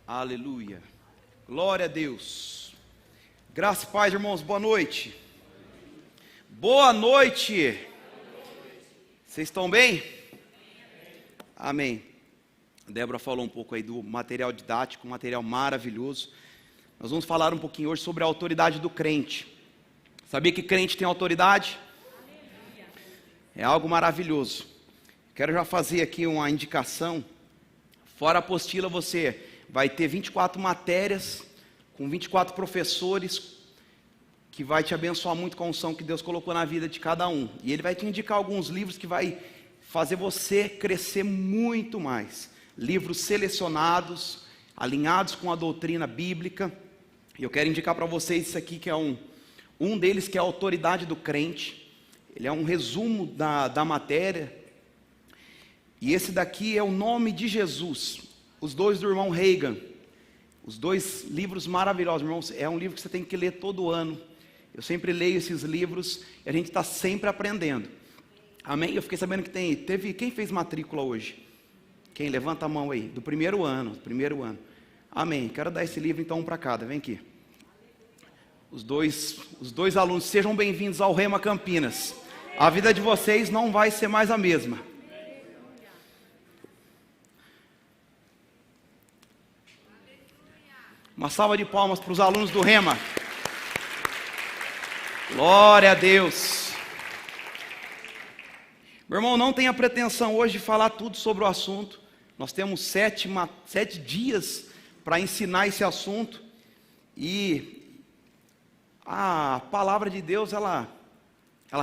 Aleluia. Glória a Deus. Graça e paz, irmãos. Boa noite. Boa noite. Vocês estão bem? Amém. A Débora falou um pouco aí do material didático, um material maravilhoso. Nós vamos falar um pouquinho hoje sobre a autoridade do crente. Sabia que crente tem autoridade? É algo maravilhoso. Quero já fazer aqui uma indicação. Fora a apostila, você vai ter 24 matérias, com 24 professores, que vai te abençoar muito com a unção que Deus colocou na vida de cada um. E Ele vai te indicar alguns livros que vai fazer você crescer muito mais. Livros selecionados, alinhados com a doutrina bíblica. E eu quero indicar para vocês isso aqui, que é um deles, que é a autoridade do crente. Ele é um resumo da matéria. E esse daqui é o nome de Jesus. Os dois do irmão Reagan. Os dois livros maravilhosos, irmãos. É um livro que você tem que ler todo ano. Eu sempre leio esses livros e a gente está sempre aprendendo. Amém? Eu fiquei sabendo que teve quem fez matrícula hoje? Quem? Levanta a mão aí. Do primeiro ano. Amém. Quero dar esse livro então um para cada. Vem aqui. Os dois alunos, sejam bem-vindos ao Rema Campinas. A vida de vocês não vai ser mais a mesma. Uma salva de palmas para os alunos do Rema. Glória a Deus. Meu irmão, não tenha pretensão hoje de falar tudo sobre o assunto. Nós temos 7 dias para ensinar esse assunto. E a palavra de Deus, ela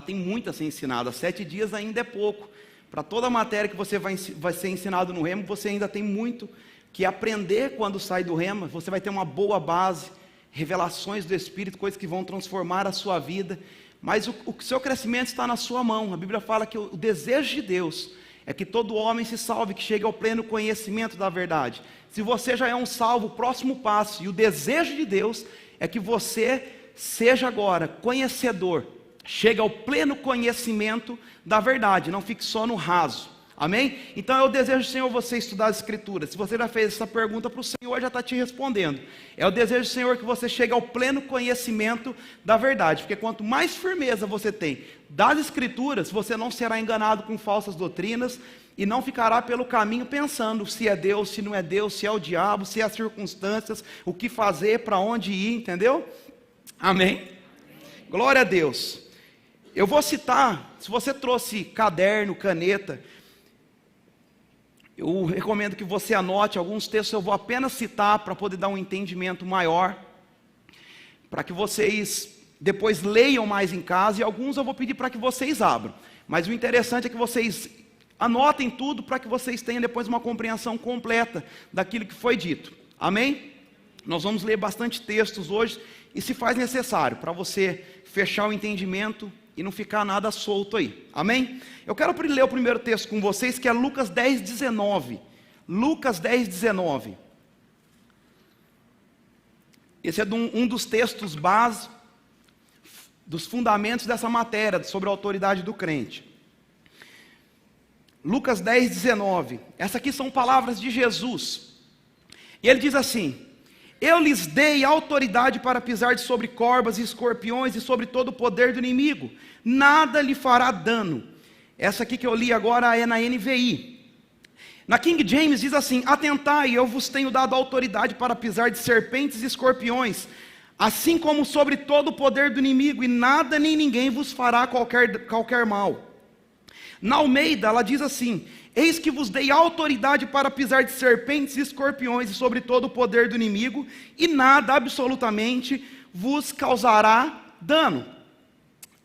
tem muito a ser ensinada. 7 dias ainda é pouco. Para toda a matéria que você vai ser ensinado no Rema, você ainda tem muito que aprender quando sai do Rema. Você vai ter uma boa base, revelações do Espírito, coisas que vão transformar a sua vida. Mas o seu crescimento está na sua mão. A Bíblia fala que o desejo de Deus é que todo homem se salve, que chegue ao pleno conhecimento da verdade. Se você já é um salvo, o próximo passo, e o desejo de Deus é que você seja agora conhecedor, chegue ao pleno conhecimento da verdade, não fique só no raso. Amém? Então é o desejo do Senhor você estudar as Escrituras. Se você já fez essa pergunta para o Senhor, já está te respondendo. É o desejo do Senhor que você chegue ao pleno conhecimento da verdade. Porque quanto mais firmeza você tem das Escrituras, você não será enganado com falsas doutrinas e não ficará pelo caminho pensando se é Deus, se não é Deus, se é o diabo, se é as circunstâncias, o que fazer, para onde ir, entendeu? Amém? Glória a Deus. Eu vou citar, se você trouxe caderno, caneta, eu recomendo que você anote alguns textos. Eu vou apenas citar para poder dar um entendimento maior, para que vocês depois leiam mais em casa, e alguns eu vou pedir para que vocês abram. Mas o interessante é que vocês anotem tudo, para que vocês tenham depois uma compreensão completa daquilo que foi dito. Amém? Nós vamos ler bastante textos hoje, e se faz necessário, para você fechar o entendimento e não ficar nada solto aí. Amém? Eu quero ler o primeiro texto com vocês, que é Lucas 10:19. Lucas 10:19. Esse é um dos textos base, dos fundamentos dessa matéria, sobre a autoridade do crente. Lucas 10:19. Essas aqui são palavras de Jesus. E ele diz assim: eu lhes dei autoridade para pisar sobre corvas e escorpiões e sobre todo o poder do inimigo. Nada lhe fará dano. Essa aqui que eu li agora é na NVI. Na King James diz assim: atentai, eu vos tenho dado autoridade para pisar de serpentes e escorpiões, assim como sobre todo o poder do inimigo, e nada nem ninguém vos fará qualquer mal. Na Almeida ela diz assim: eis que vos dei autoridade para pisar de serpentes e escorpiões e sobre todo o poder do inimigo, e nada absolutamente vos causará dano.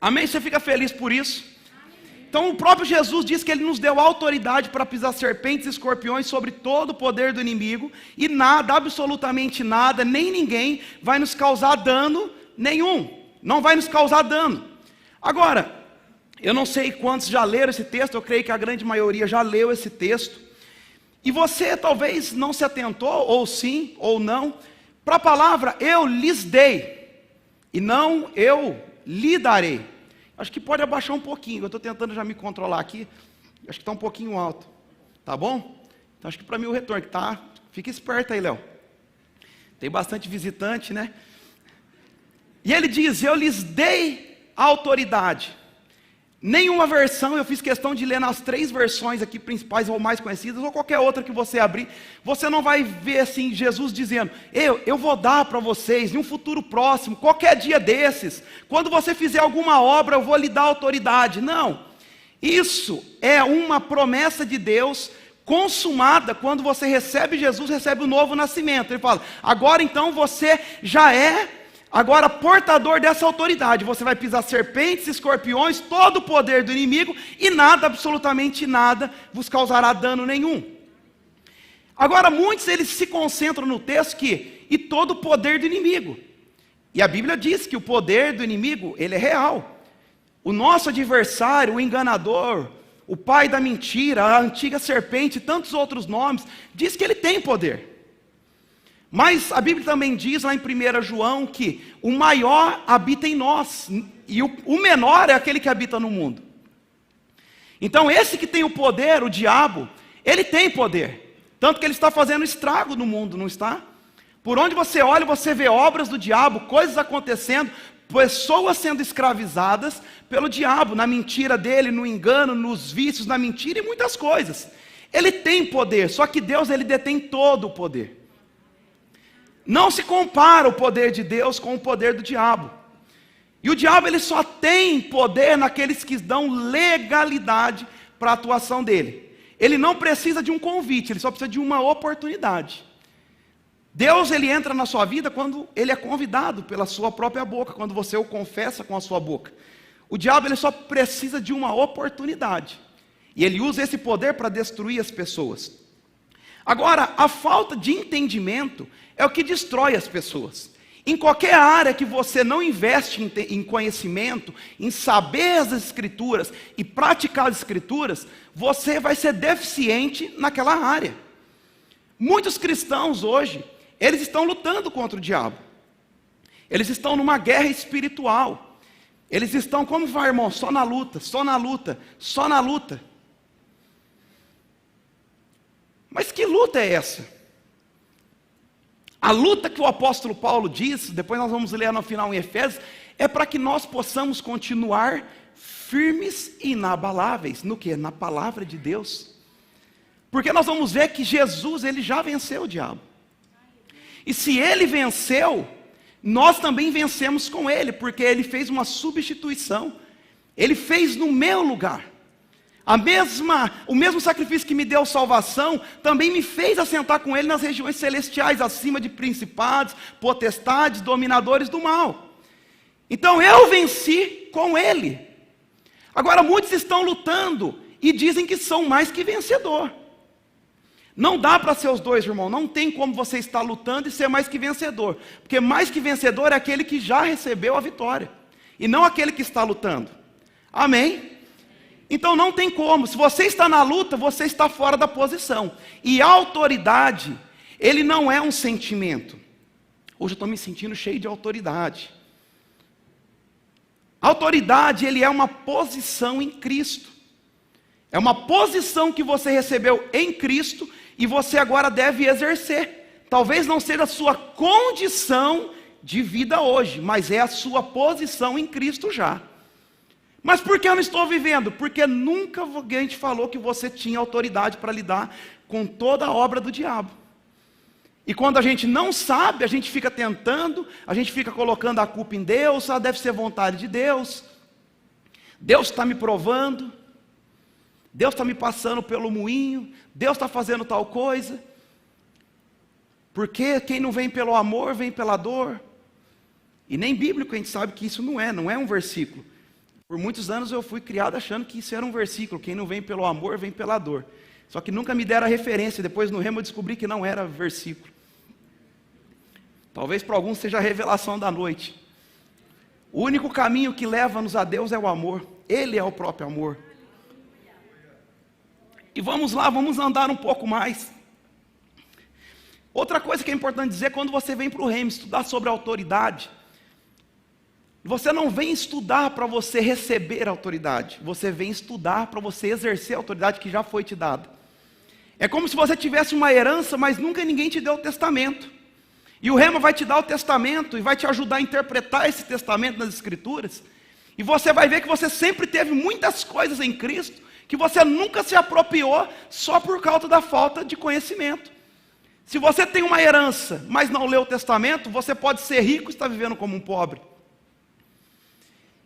Amém? Você fica feliz por isso? Amém. Então o próprio Jesus diz que Ele nos deu autoridade para pisar serpentes e escorpiões sobre todo o poder do inimigo, e nada, absolutamente nada, nem ninguém vai nos causar dano nenhum. Não vai nos causar dano. Agora, eu não sei quantos já leram esse texto, eu creio que a grande maioria já leu esse texto. E você talvez não se atentou, ou sim, ou não, para a palavra eu lhes dei, e não eu lhe darei. Acho que pode abaixar um pouquinho, eu estou tentando já me controlar aqui, acho que está um pouquinho alto, tá bom? Então acho que para mim o retorno, tá? Fica esperto aí, Léo. Tem bastante visitante, né? E ele diz: eu lhes dei a autoridade. Nenhuma versão, eu fiz questão de ler nas 3 versões aqui principais ou mais conhecidas, ou qualquer outra que você abrir, você não vai ver assim Jesus dizendo: eu vou dar para vocês em um futuro próximo, qualquer dia desses, quando você fizer alguma obra eu vou lhe dar autoridade. Não, isso é uma promessa de Deus consumada quando você recebe Jesus, recebe o novo nascimento. Ele fala: agora então você já é portador dessa autoridade, você vai pisar serpentes, escorpiões, todo o poder do inimigo, e nada, absolutamente nada, vos causará dano nenhum. Agora, muitos eles se concentram no texto que, e todo o poder do inimigo. E a Bíblia diz que o poder do inimigo, ele é real. O nosso adversário, o enganador, o pai da mentira, a antiga serpente, e tantos outros nomes, diz que ele tem poder. Mas a Bíblia também diz lá em 1 João que o maior habita em nós, e o menor é aquele que habita no mundo. Então esse que tem o poder, o diabo, ele tem poder, tanto que ele está fazendo estrago no mundo, não está? Por onde você olha, você vê obras do diabo, coisas acontecendo, pessoas sendo escravizadas pelo diabo, na mentira dele, no engano, nos vícios, na mentira e muitas coisas. Ele tem poder, só que Deus, ele detém todo o poder. Não se compara o poder de Deus com o poder do diabo. E o diabo, ele só tem poder naqueles que dão legalidade para a atuação dele. Ele não precisa de um convite, ele só precisa de uma oportunidade. Deus, ele entra na sua vida quando ele é convidado pela sua própria boca, quando você o confessa com a sua boca. O diabo, ele só precisa de uma oportunidade. E ele usa esse poder para destruir as pessoas. Agora, a falta de entendimento é o que destrói as pessoas. Em qualquer área que você não investe em conhecimento, em saber as escrituras e praticar as escrituras, você vai ser deficiente naquela área. Muitos cristãos hoje, eles estão lutando contra o diabo. Eles estão numa guerra espiritual. Eles estão, como vai, irmão? Só na luta, só na luta, só na luta. Mas que luta é essa? A luta que o apóstolo Paulo diz, depois nós vamos ler no final em Efésios, é para que nós possamos continuar firmes e inabaláveis. No quê? Na palavra de Deus. Porque nós vamos ver que Jesus, ele já venceu o diabo. E se ele venceu, nós também vencemos com ele, porque ele fez uma substituição. Ele fez no meu lugar. O mesmo sacrifício que me deu salvação, também me fez assentar com ele nas regiões celestiais, acima de principados, potestades, dominadores do mal. Então eu venci com ele. Agora muitos estão lutando e dizem que são mais que vencedor. Não dá para ser os dois, irmão. Não tem como você estar lutando e ser mais que vencedor. Porque mais que vencedor é aquele que já recebeu a vitória, e não aquele que está lutando. Amém? Então não tem como. Se você está na luta, você está fora da posição. E a autoridade, ele não é um sentimento. Hoje eu estou me sentindo cheio de autoridade. A autoridade, ele é uma posição em Cristo. É uma posição que você recebeu em Cristo e você agora deve exercer. Talvez não seja a sua condição de vida hoje, mas é a sua posição em Cristo já. Mas por que eu não estou vivendo? Porque nunca alguém te falou que você tinha autoridade para lidar com toda a obra do diabo. E quando a gente não sabe, a gente fica tentando, a gente fica colocando a culpa em Deus, deve ser vontade de Deus. Deus está me provando, Deus está me passando pelo moinho, Deus está fazendo tal coisa. Porque quem não vem pelo amor, vem pela dor. E nem bíblico a gente sabe que isso não é um versículo. Por muitos anos eu fui criado achando que isso era um versículo. Quem não vem pelo amor, vem pela dor. Só que nunca me deram a referência. Depois no Rema eu descobri que não era versículo. Talvez para alguns seja a revelação da noite. O único caminho que leva-nos a Deus é o amor. Ele é o próprio amor. E vamos lá, vamos andar um pouco mais. Outra coisa que é importante dizer, quando você vem para o Rema estudar sobre a autoridade, você não vem estudar para você receber a autoridade, você vem estudar para você exercer a autoridade que já foi te dada. É como se você tivesse uma herança, mas nunca ninguém te deu o testamento. E o Rema vai te dar o testamento e vai te ajudar a interpretar esse testamento nas Escrituras. E você vai ver que você sempre teve muitas coisas em Cristo que você nunca se apropriou só por causa da falta de conhecimento. Se você tem uma herança, mas não leu o testamento, você pode ser rico e estar vivendo como um pobre.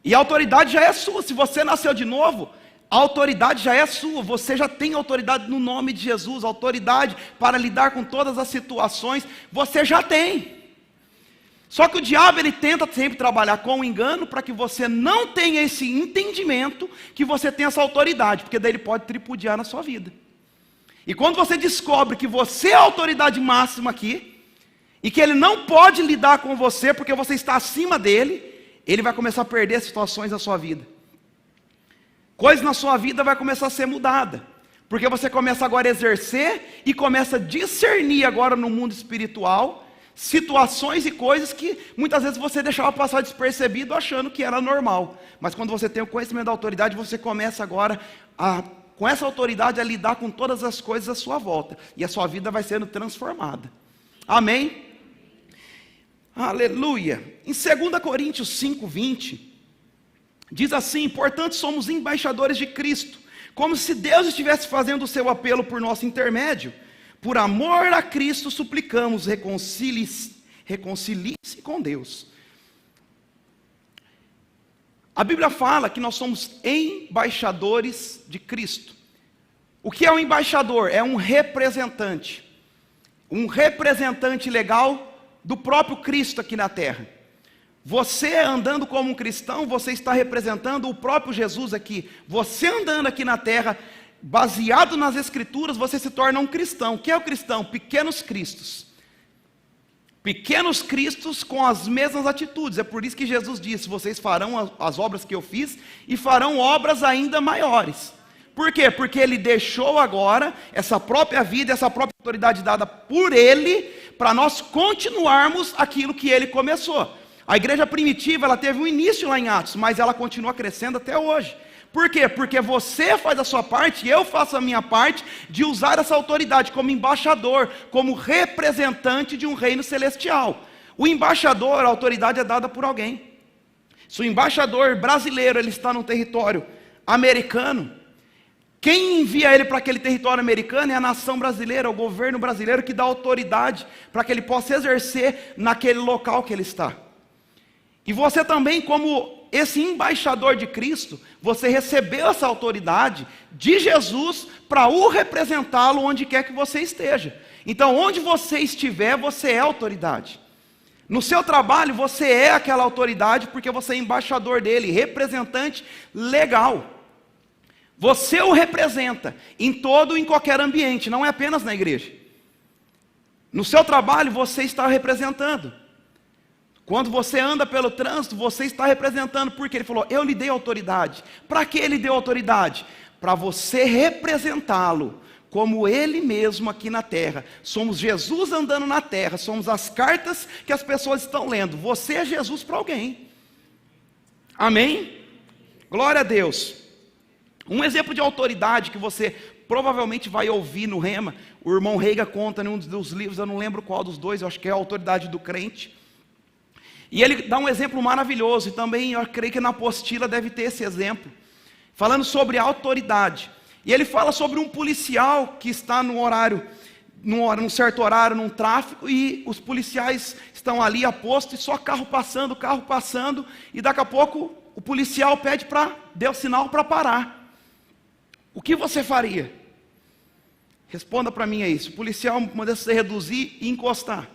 E a autoridade já é sua. Se você nasceu de novo, a autoridade já é sua. Você já tem autoridade no nome de Jesus, autoridade para lidar com todas as situações, você já tem. Só que o diabo, ele tenta sempre trabalhar com o engano para que você não tenha esse entendimento que você tem essa autoridade, porque daí ele pode tripudiar na sua vida. E quando você descobre que você é a autoridade máxima aqui, e que ele não pode lidar com você porque você está acima dele, ele vai começar a perder situações na sua vida. Coisas na sua vida vai começar a ser mudada, porque você começa agora a exercer e começa a discernir agora no mundo espiritual situações e coisas que muitas vezes você deixava passar despercebido achando que era normal. Mas quando você tem o conhecimento da autoridade, você começa agora com essa autoridade a lidar com todas as coisas à sua volta, e a sua vida vai sendo transformada. Amém? Aleluia. Em 2 Coríntios 5:20 diz assim: portanto somos embaixadores de Cristo, como se Deus estivesse fazendo o seu apelo por nosso intermédio. Por amor a Cristo suplicamos, reconcilie-se com Deus. A Bíblia fala que nós somos embaixadores de Cristo. O que é um embaixador? É um representante legal do próprio Cristo aqui na terra. Você andando como um cristão, você está representando o próprio Jesus aqui. Você andando aqui na terra, baseado nas Escrituras, você se torna um cristão. O que é o cristão? Pequenos cristos. Pequenos cristos com as mesmas atitudes. É por isso que Jesus disse: vocês farão as obras que eu fiz e farão obras ainda maiores. Por quê? Porque ele deixou agora essa própria vida, essa própria autoridade dada por ele, para nós continuarmos aquilo que ele começou. A igreja primitiva, ela teve um início lá em Atos, mas ela continua crescendo até hoje. Por quê? Porque você faz a sua parte e eu faço a minha parte de usar essa autoridade como embaixador, como representante de um reino celestial. O embaixador, a autoridade é dada por alguém. Se o embaixador brasileiro ele está no território americano, quem envia ele para aquele território americano é a nação brasileira, o governo brasileiro que dá autoridade para que ele possa exercer naquele local que ele está. E você também, como esse embaixador de Cristo, você recebeu essa autoridade de Jesus para o representá-lo onde quer que você esteja. Então, onde você estiver, você é autoridade. No seu trabalho, você é aquela autoridade porque você é embaixador dele, representante legal. Você o representa em todo e em qualquer ambiente, não é apenas na igreja. No seu trabalho, você está representando. Quando você anda pelo trânsito, você está representando, porque ele falou: eu lhe dei autoridade. Para que ele deu autoridade? Para você representá-lo como ele mesmo aqui na terra. Somos Jesus andando na terra, somos as cartas que as pessoas estão lendo. Você é Jesus para alguém. Amém? Glória a Deus. Um exemplo de autoridade que você provavelmente vai ouvir no Rema, o irmão Reiga conta em um dos livros, eu não lembro qual dos dois, eu acho que é a autoridade do crente. E ele dá um exemplo maravilhoso, e também eu creio que na apostila deve ter esse exemplo, falando sobre autoridade. E ele fala sobre um policial que está num certo horário, num tráfico, e os policiais estão ali a posto, e só carro passando, e daqui a pouco o policial pede dê o sinal para parar. O que você faria? Responda para mim aí. Se o policial manda você reduzir e encostar,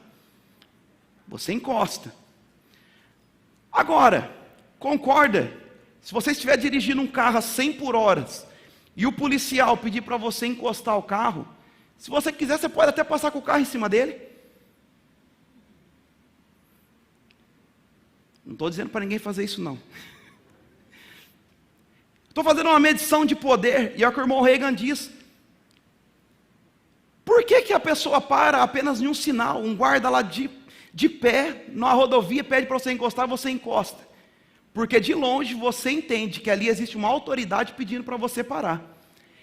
você encosta. Agora, concorda, se você estiver dirigindo um carro a 100 por hora e o policial pedir para você encostar o carro, se você quiser, você pode até passar com o carro em cima dele. Não estou dizendo para ninguém fazer isso, não. Estou fazendo uma medição de poder, e é o que o irmão Reagan diz. Por que a pessoa para apenas em um sinal, um guarda lá de pé, na rodovia, pede para você encostar, você encosta? Porque de longe você entende que ali existe uma autoridade pedindo para você parar.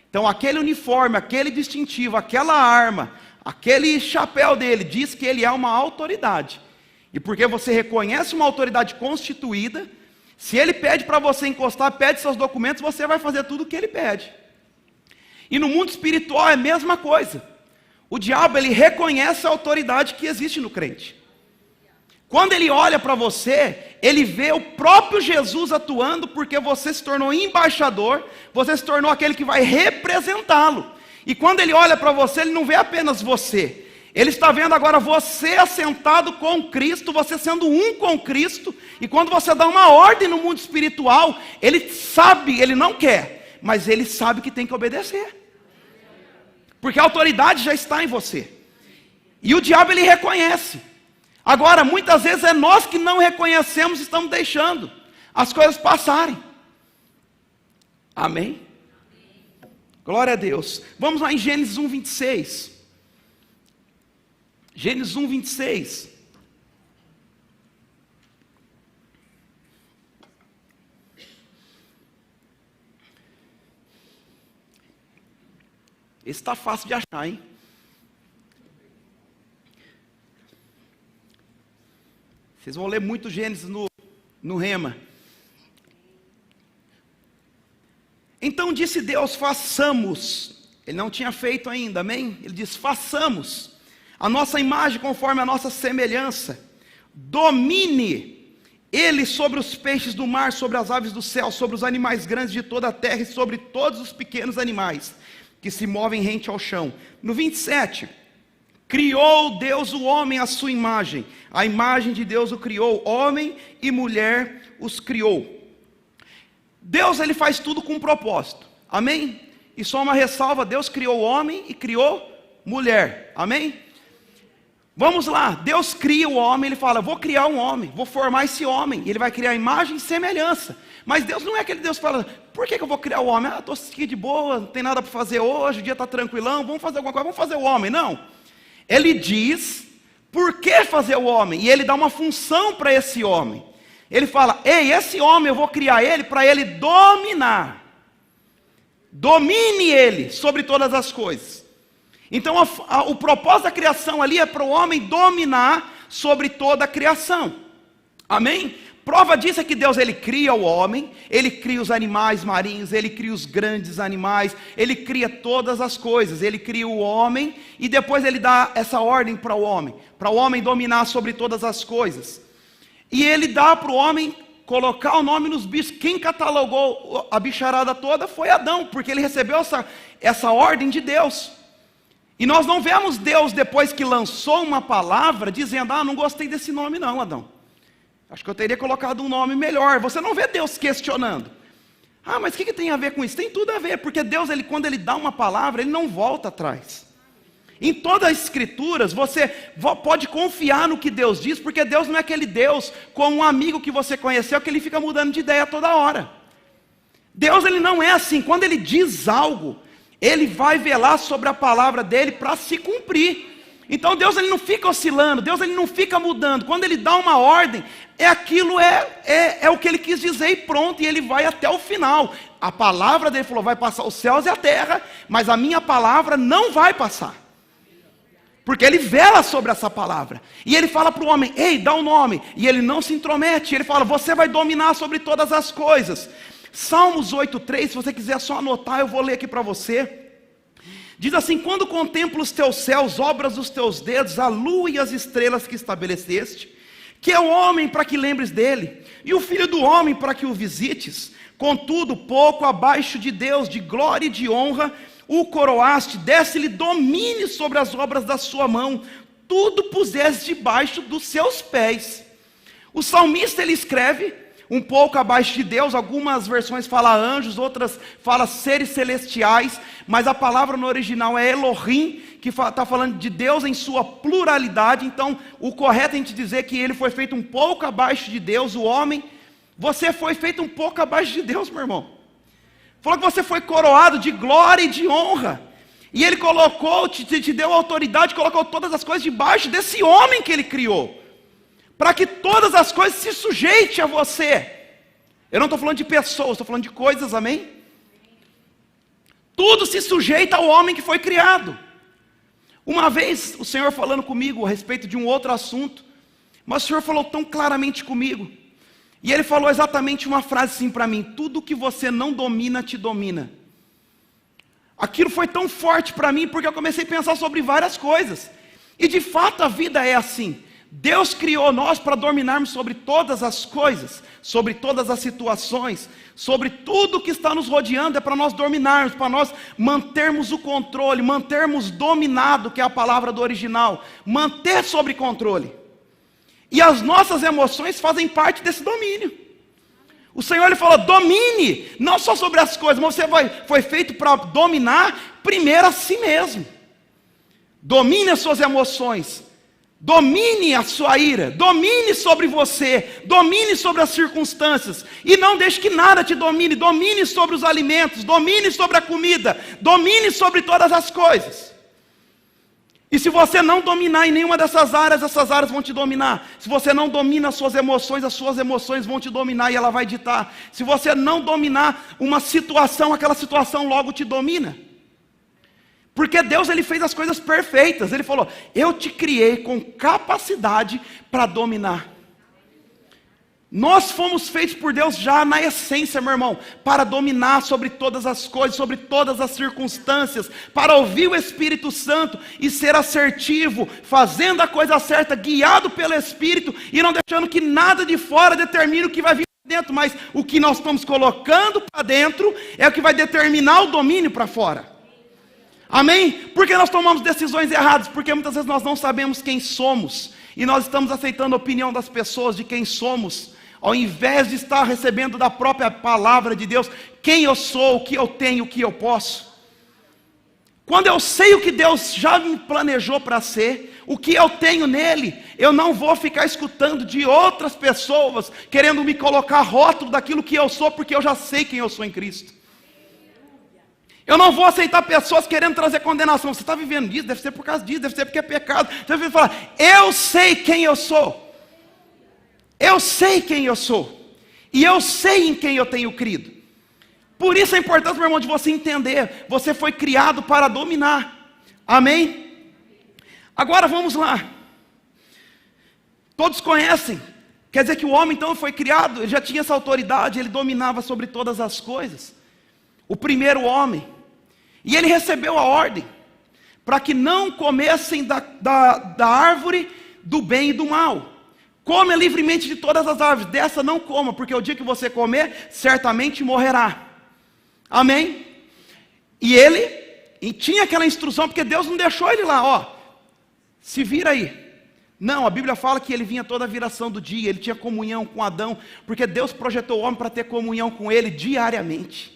Então aquele uniforme, aquele distintivo, aquela arma, Aquele chapéu dele diz que ele é uma autoridade. E porque você reconhece uma autoridade constituída, se ele pede para você encostar, pede seus documentos, você vai fazer tudo o que ele pede. E no mundo espiritual é a mesma coisa. O diabo, ele reconhece a autoridade que existe no crente. Quando ele olha para você, ele vê o próprio Jesus atuando, porque você se tornou embaixador, você se tornou aquele que vai representá-lo. E quando ele olha para você, ele não vê apenas você. Ele está vendo agora você assentado com Cristo, você sendo um com Cristo. E quando você dá uma ordem no mundo espiritual, ele sabe, ele não quer, mas ele sabe que tem que obedecer. Porque a autoridade já está em você. E o diabo, ele reconhece. Agora, muitas vezes é nós que não reconhecemos, estamos deixando as coisas passarem. Amém? Glória a Deus. Vamos lá em Gênesis 1, 26. Gênesis 1, 26. Esse está fácil de achar, hein? Vocês vão ler muito Gênesis no Rema. Então disse Deus, façamos. Ele não tinha feito ainda, amém? Ele diz, façamos a nossa imagem conforme a nossa semelhança. Domine ele sobre os peixes do mar, sobre as aves do céu, sobre os animais grandes de toda a terra e sobre todos os pequenos animais que se movem rente ao chão. No 27, criou Deus o homem à sua imagem. A imagem de Deus o criou, homem e mulher os criou. Deus, ele faz tudo com um propósito, amém? E só uma ressalva, Deus criou homem e criou mulher, amém? Vamos lá, Deus cria o homem, ele fala, vou criar um homem, vou formar esse homem, e ele vai criar imagem e semelhança. Mas Deus não é aquele Deus que fala, por que eu vou criar o homem? Estou aqui de boa, não tem nada para fazer hoje, o dia está tranquilão, vamos fazer alguma coisa, vamos fazer o homem. Não, ele diz, por que fazer o homem? E ele dá uma função para esse homem. Ele fala, ei, esse homem eu vou criar ele para ele dominar. Domine ele sobre todas as coisas. Então o propósito da criação ali é para o homem dominar sobre toda a criação. Amém? Prova disso é que Deus, ele cria o homem, ele cria os animais marinhos, ele cria os grandes animais, ele cria todas as coisas, ele cria o homem e depois ele dá essa ordem para o homem dominar sobre todas as coisas. E ele dá para o homem colocar o nome nos bichos. Quem catalogou a bicharada toda foi Adão, porque ele recebeu essa ordem de Deus. E nós não vemos Deus, depois que lançou uma palavra, dizendo, não gostei desse nome não, Adão. Acho que eu teria colocado um nome melhor. Você não vê Deus questionando. Mas o que tem a ver com isso? Tem tudo a ver, porque Deus, quando ele dá uma palavra, ele não volta atrás. Em todas as escrituras, você pode confiar no que Deus diz, porque Deus não é aquele Deus como um amigo que você conheceu, que ele fica mudando de ideia toda hora. Deus, ele não é assim. Quando ele diz algo, ele vai velar sobre a palavra dele para se cumprir. Então Deus, ele não fica oscilando, Deus, ele não fica mudando. Quando ele dá uma ordem, aquilo é o que ele quis dizer e pronto, e ele vai até o final. A palavra dele falou, vai passar os céus e a terra, mas a minha palavra não vai passar. Porque ele vela sobre essa palavra. E ele fala para o homem, ei, dá um nome. E ele não se intromete, ele fala, você vai dominar sobre todas as coisas. Salmos 8,3, se você quiser só anotar, eu vou ler aqui para você. Diz assim, quando contemplo os teus céus, obras dos teus dedos, a lua e as estrelas que estabeleceste, que é o homem para que lembres dele, e o filho do homem para que o visites, contudo, pouco abaixo de Deus, de glória e de honra, o coroaste, desse-lhe domínio sobre as obras da sua mão, tudo puseste debaixo dos seus pés. O salmista, ele escreve um pouco abaixo de Deus, algumas versões falam anjos, outras falam seres celestiais, mas a palavra no original é Elohim, que está falando de Deus em sua pluralidade. Então o correto é a gente dizer que ele foi feito um pouco abaixo de Deus, o homem. Você foi feito um pouco abaixo de Deus, meu irmão. Falou que você foi coroado de glória e de honra, e ele colocou, te deu autoridade, colocou todas as coisas debaixo desse homem que ele criou, para que todas as coisas se sujeitem a você. Eu não estou falando de pessoas, estou falando de coisas, amém? Tudo se sujeita ao homem que foi criado. Uma vez o Senhor falando comigo a respeito de um outro assunto, mas o Senhor falou tão claramente comigo, e Ele falou exatamente uma frase assim para mim: tudo que você não domina, te domina. Aquilo foi tão forte para mim, porque eu comecei a pensar sobre várias coisas, e de fato a vida é assim. Deus criou nós para dominarmos sobre todas as coisas, sobre todas as situações, sobre tudo que está nos rodeando. É para nós dominarmos, para nós mantermos o controle, mantermos dominado, que é a palavra do original, manter sob controle. E as nossas emoções fazem parte desse domínio. O Senhor Ele falou: domine, não só sobre as coisas, mas você foi feito para dominar primeiro a si mesmo. Domine as suas emoções, domine a sua ira, domine sobre você, domine sobre as circunstâncias, e não deixe que nada te domine. Domine sobre os alimentos, domine sobre a comida, domine sobre todas as coisas. E se você não dominar em nenhuma dessas áreas, essas áreas vão te dominar. Se você não domina as suas emoções vão te dominar e ela vai ditar. Se você não dominar uma situação, aquela situação logo te domina. Porque Deus Ele fez as coisas perfeitas. Ele falou: eu te criei com capacidade para dominar. Nós fomos feitos por Deus já na essência, meu irmão, para dominar sobre todas as coisas, sobre todas as circunstâncias, para ouvir o Espírito Santo e ser assertivo, fazendo a coisa certa, guiado pelo Espírito, e não deixando que nada de fora determine o que vai vir para dentro, mas o que nós estamos colocando para dentro é o que vai determinar o domínio para fora. Amém? Porque nós tomamos decisões erradas, porque muitas vezes nós não sabemos quem somos, e nós estamos aceitando a opinião das pessoas de quem somos, ao invés de estar recebendo da própria palavra de Deus, quem eu sou, o que eu tenho, o que eu posso. Quando eu sei o que Deus já me planejou para ser, o que eu tenho nele, eu não vou ficar escutando de outras pessoas, querendo me colocar rótulo daquilo que eu sou, porque eu já sei quem eu sou em Cristo. Eu não vou aceitar pessoas querendo trazer condenação. Você está vivendo disso, deve ser por causa disso, deve ser porque é pecado. Você deve falar: eu sei quem eu sou. Eu sei quem eu sou. E eu sei em quem eu tenho crido. Por isso a importância, meu irmão, de você entender. Você foi criado para dominar. Amém? Agora vamos lá. Todos conhecem. Quer dizer que o homem então foi criado, ele já tinha essa autoridade, ele dominava sobre todas as coisas. O primeiro homem. E ele recebeu a ordem para que não comessem da árvore do bem e do mal. Coma livremente de todas as árvores, dessa não coma, porque o dia que você comer, certamente morrerá. Amém? E ele tinha aquela instrução, porque Deus não deixou ele lá, ó, se vira aí. Não, a Bíblia fala que ele vinha toda a viração do dia, ele tinha comunhão com Adão, porque Deus projetou o homem para ter comunhão com ele diariamente.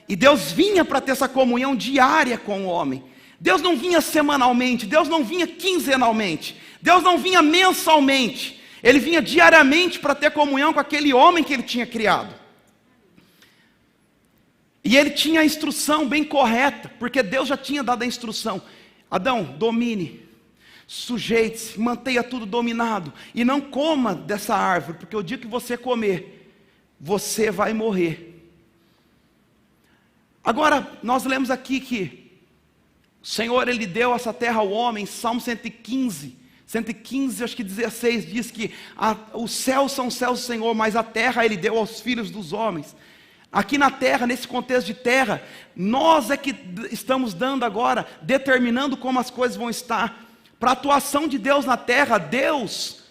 E Deus vinha para ter essa comunhão diária com o homem. Deus não vinha semanalmente, Deus não vinha quinzenalmente, Deus não vinha mensalmente. Ele vinha diariamente para ter comunhão com aquele homem que ele tinha criado. E ele tinha a instrução bem correta, porque Deus já tinha dado a instrução: Adão, domine, sujeite-se, mantenha tudo dominado, e não coma dessa árvore, porque o dia que você comer, você vai morrer. Agora, nós lemos aqui que o Senhor, Ele deu essa terra ao homem. Salmo 115, acho que 16, diz que os céus são os céus do Senhor, mas a terra Ele deu aos filhos dos homens. Aqui na terra, nesse contexto de terra, nós é que estamos dando agora, determinando como as coisas vão estar. Para a atuação de Deus na terra, Deus,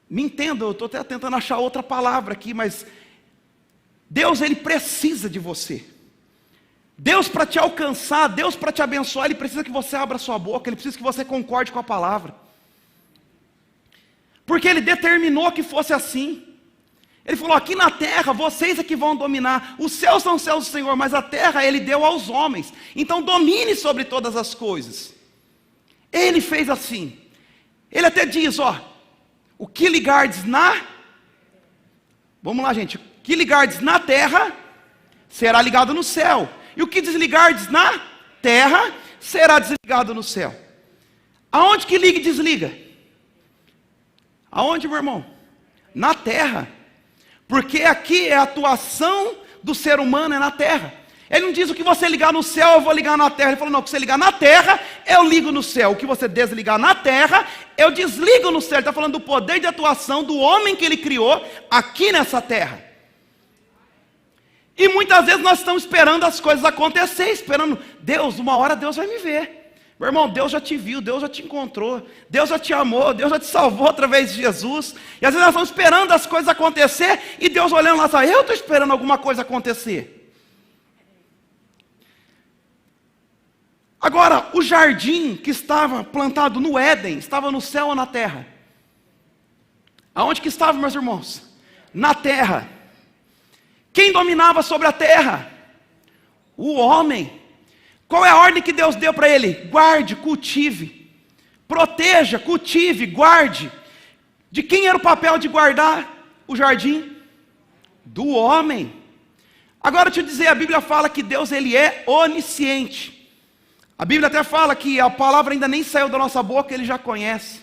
me entenda, eu estou até tentando achar outra palavra aqui, mas Deus, Ele precisa de você. Deus, para te alcançar, Deus, para te abençoar, Ele precisa que você abra sua boca, Ele precisa que você concorde com a palavra. Porque Ele determinou que fosse assim. Ele falou: aqui na terra, vocês é que vão dominar. Os céus são os céus do Senhor, mas a terra Ele deu aos homens. Então domine sobre todas as coisas. Ele fez assim. Ele até diz, ó, o que ligardes na... Vamos lá, gente. O que ligardes na terra, será ligado no céu. E o que desligardes na terra, será desligado no céu. Aonde que liga e desliga? Aonde, meu irmão? Na terra. Porque aqui é a atuação do ser humano, é na terra. Ele não diz: o que você ligar no céu, eu vou ligar na terra. Ele falou: não, o que você ligar na terra, eu ligo no céu. O que você desligar na terra, eu desligo no céu. Ele está falando do poder de atuação do homem que ele criou aqui nessa terra. E muitas vezes nós estamos esperando as coisas acontecer, esperando, Deus, uma hora Deus vai me ver. Meu irmão, Deus já te viu, Deus já te encontrou, Deus já te amou, Deus já te salvou através de Jesus. E às vezes nós estamos esperando as coisas acontecer, e Deus olhando lá e fala, eu estou esperando alguma coisa acontecer. Agora, o jardim que estava plantado no Éden, estava no céu ou na terra? Aonde que estava, meus irmãos? Na terra. Quem dominava sobre a terra? O homem. Qual é a ordem que Deus deu para ele? Guarde, cultive, proteja, cultive, guarde. De quem era o papel de guardar o jardim? Do homem. Agora deixa eu dizer, a Bíblia fala que Deus ele é onisciente. A Bíblia até fala que a palavra ainda nem saiu da nossa boca, ele já conhece.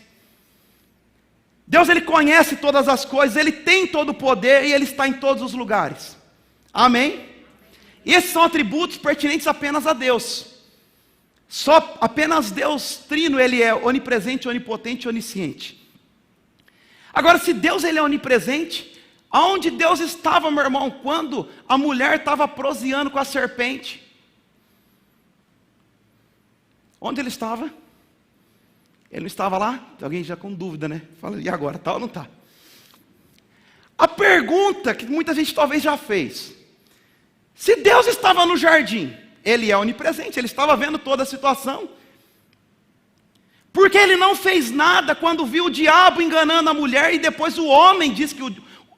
Deus ele conhece todas as coisas, ele tem todo o poder e ele está em todos os lugares. Amém? E esses são atributos pertinentes apenas a Deus. Apenas Deus Trino, ele é onipresente, onipotente e onisciente. Agora, se Deus ele é onipresente, aonde Deus estava, meu irmão, quando a mulher estava proseando com a serpente? Onde ele estava? Ele não estava lá? Alguém já com dúvida, né? Fala, e agora, tá ou não tá? A pergunta que muita gente talvez já fez: se Deus estava no jardim, ele é onipresente, ele estava vendo toda a situação, por que ele não fez nada quando viu o diabo enganando a mulher, e depois o homem diz que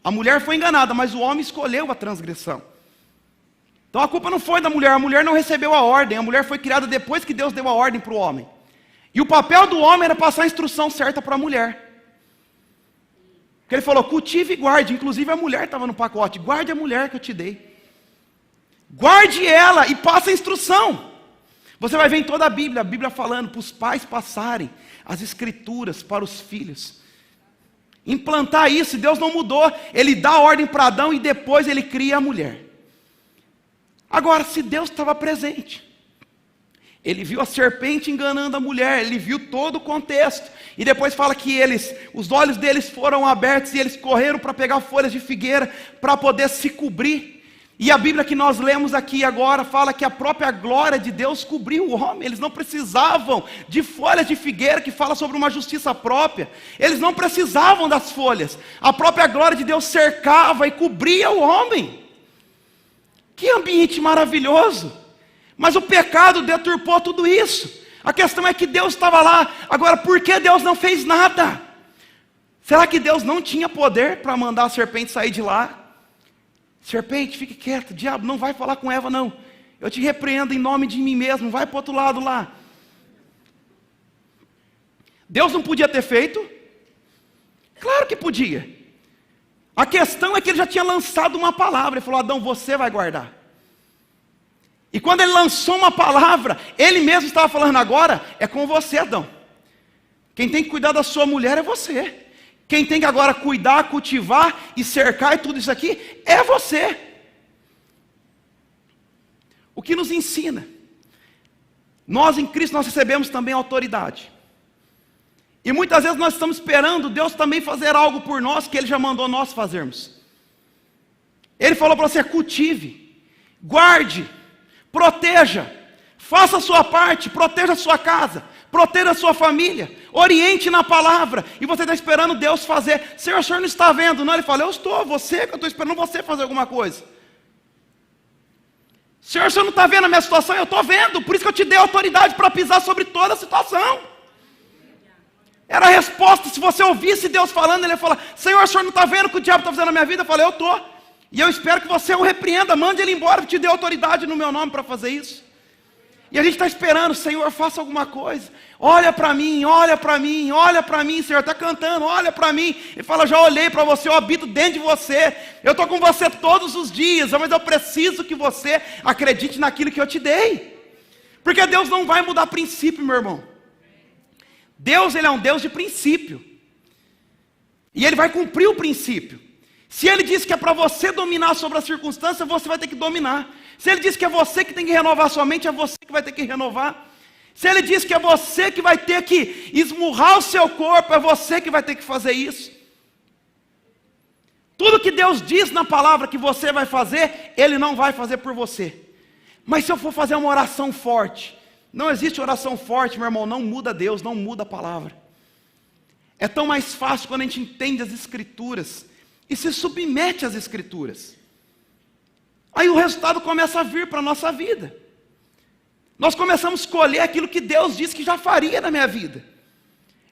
a mulher foi enganada, mas o homem escolheu a transgressão? Então a culpa não foi da mulher, a mulher não recebeu a ordem, a mulher foi criada depois que Deus deu a ordem para o homem. E o papel do homem era passar a instrução certa para a mulher. Porque ele falou, cultive e guarde, inclusive a mulher estava no pacote, guarde a mulher que eu te dei. Guarde ela e passe a instrução. Você vai ver em toda a Bíblia falando para os pais passarem as escrituras para os filhos. Implantar isso, Deus não mudou, ele dá a ordem para Adão e depois ele cria a mulher. Agora, se Deus estava presente, ele viu a serpente enganando a mulher, ele viu todo o contexto, e depois fala que os olhos deles foram abertos e eles correram para pegar folhas de figueira para poder se cobrir. E a Bíblia que nós lemos aqui agora fala que a própria glória de Deus cobriu o homem. Eles não precisavam de folhas de figueira, que fala sobre uma justiça própria. Eles não precisavam das folhas. A própria glória de Deus cercava e cobria o homem. Que ambiente maravilhoso! Mas o pecado deturpou tudo isso. A questão é que Deus estava lá. Agora, por que Deus não fez nada? Será que Deus não tinha poder para mandar a serpente sair de lá? Serpente, fique quieto, diabo, não vai falar com Eva não. Eu te repreendo em nome de mim mesmo, vai para o outro lado lá. Deus não podia ter feito? Claro que podia. A questão é que ele já tinha lançado uma palavra. Ele falou, Adão, você vai guardar. E quando ele lançou uma palavra, ele mesmo estava falando, agora é com você, Adão. Quem tem que cuidar da sua mulher é você. Quem tem que agora cuidar, cultivar e cercar e tudo isso aqui é você. O que nos ensina? Nós em Cristo nós recebemos também autoridade. E muitas vezes nós estamos esperando Deus também fazer algo por nós que Ele já mandou nós fazermos. Ele falou para você, cultive, guarde, proteja, faça a sua parte, proteja a sua casa, proteja a sua família, oriente na palavra, e você está esperando Deus fazer. Senhor, o senhor não está vendo? Não, ele fala, eu estou, eu estou esperando você fazer alguma coisa. Senhor, o senhor não está vendo a minha situação? Eu estou vendo, por isso que eu te dei autoridade para pisar sobre toda a situação. Era a resposta. Se você ouvisse Deus falando, ele ia falar, Senhor, o senhor não está vendo o que o diabo está fazendo na minha vida? Eu falei, eu estou, e eu espero que você o repreenda, mande ele embora, que te dê autoridade no meu nome para fazer isso. E a gente está esperando, Senhor, faça alguma coisa. Olha para mim, olha para mim, olha para mim, Senhor, está cantando, olha para mim. Ele fala, já olhei para você, eu habito dentro de você. Eu estou com você todos os dias, mas eu preciso que você acredite naquilo que eu te dei. Porque Deus não vai mudar princípio, meu irmão. Deus, Ele é um Deus de princípio. E Ele vai cumprir o princípio. Se Ele diz que é para você dominar sobre a circunstância, você vai ter que dominar. Se Ele diz que é você que tem que renovar a sua mente, é você que vai ter que renovar. Se Ele diz que é você que vai ter que esmurrar o seu corpo, é você que vai ter que fazer isso. Tudo que Deus diz na palavra que você vai fazer, Ele não vai fazer por você. Mas se eu for fazer uma oração forte, não existe oração forte, meu irmão, não muda Deus, não muda a palavra. É tão mais fácil quando a gente entende as Escrituras e se submete às Escrituras. Aí o resultado começa a vir para a nossa vida. Nós começamos a escolher aquilo que Deus disse que já faria na minha vida.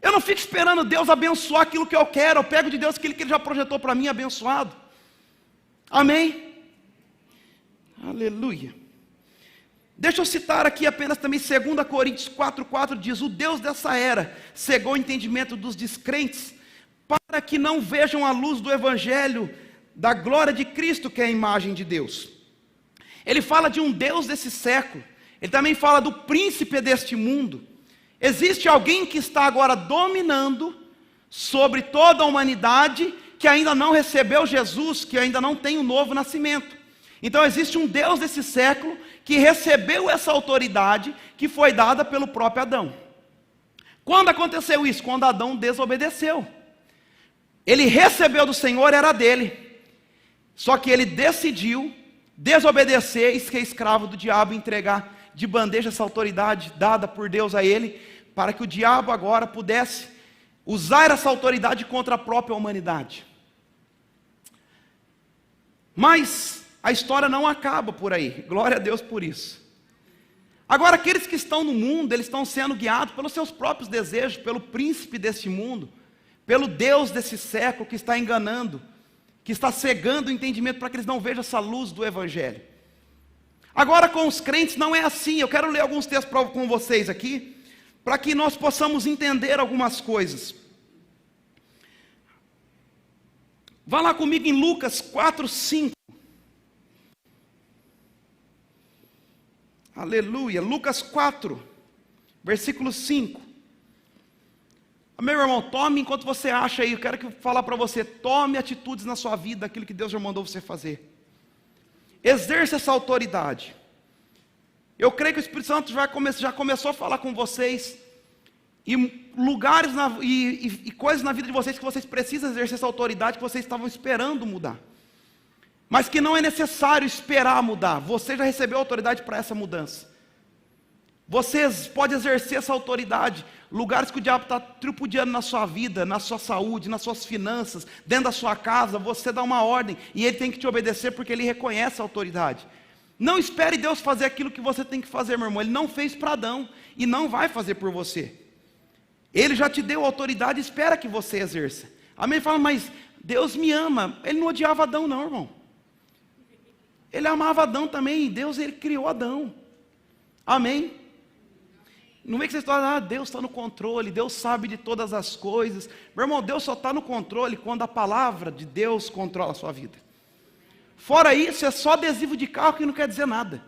Eu não fico esperando Deus abençoar aquilo que eu quero, eu pego de Deus aquilo que Ele já projetou para mim abençoado. Amém? Aleluia. Deixa eu citar aqui apenas também 2 Coríntios 4,4 diz: o Deus dessa era cegou o entendimento dos descrentes, para que não vejam a luz do Evangelho da glória de Cristo, que é a imagem de Deus. Ele fala de um Deus desse século, ele também fala do príncipe deste mundo. Existe alguém que está agora dominando sobre toda a humanidade, que ainda não recebeu Jesus, que ainda não tem o novo nascimento. Então existe um Deus desse século, que recebeu essa autoridade, que foi dada pelo próprio Adão. Quando aconteceu isso? Quando Adão desobedeceu. Ele recebeu do Senhor, era dele. Só que ele decidiu desobedecer e ser escravo do diabo, entregar de bandeja essa autoridade dada por Deus a ele, para que o diabo agora pudesse usar essa autoridade contra a própria humanidade. Mas a história não acaba por aí, glória a Deus por isso. Agora aqueles que estão no mundo, eles estão sendo guiados pelos seus próprios desejos, pelo príncipe deste mundo, pelo Deus desse século que está enganando, que está cegando o entendimento para que eles não vejam essa luz do Evangelho. Agora com os crentes não é assim. Eu quero ler alguns textos com vocês aqui, para que nós possamos entender algumas coisas. Vá lá comigo em Lucas 4:5. Aleluia, Lucas 4, versículo 5. Meu irmão, tome enquanto você acha aí. Eu quero falar para você, tome atitudes na sua vida, aquilo que Deus já mandou você fazer. Exerça essa autoridade. Eu creio que o Espírito Santo já começou a falar com vocês, e lugares e coisas na vida de vocês que vocês precisam exercer essa autoridade, que vocês estavam esperando mudar, mas que não é necessário esperar mudar. Você já recebeu autoridade para essa mudança. Você pode exercer essa autoridade. Lugares que o diabo está tripudiando na sua vida, na sua saúde, nas suas finanças, dentro da sua casa, você dá uma ordem e ele tem que te obedecer, porque ele reconhece a autoridade. Não espere Deus fazer aquilo que você tem que fazer, meu irmão. Ele não fez para Adão e não vai fazer por você. Ele já te deu autoridade, espera que você exerça. Amém? Fala, mas Deus me ama. Ele não odiava Adão não, irmão. Ele amava Adão também. Deus, ele criou Adão. Amém? Não é que você está, Deus está no controle, Deus sabe de todas as coisas. Meu irmão, Deus só está no controle quando a palavra de Deus controla a sua vida. Fora isso, é só adesivo de carro que não quer dizer nada.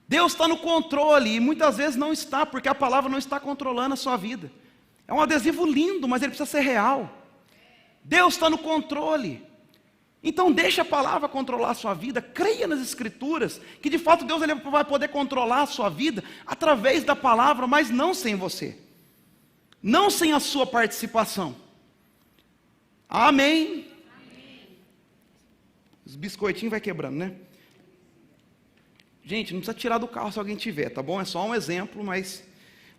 Deus está no controle, e muitas vezes não está, porque a palavra não está controlando a sua vida. É um adesivo lindo, mas ele precisa ser real. Deus está no controle. Então deixe a palavra controlar a sua vida. Creia nas Escrituras, que de fato Deus ele vai poder controlar a sua vida através da palavra, mas não sem você, não sem a sua participação. Amém? Os biscoitinhos vai quebrando, né? Gente, não precisa tirar do carro se alguém tiver, tá bom? É só um exemplo, mas...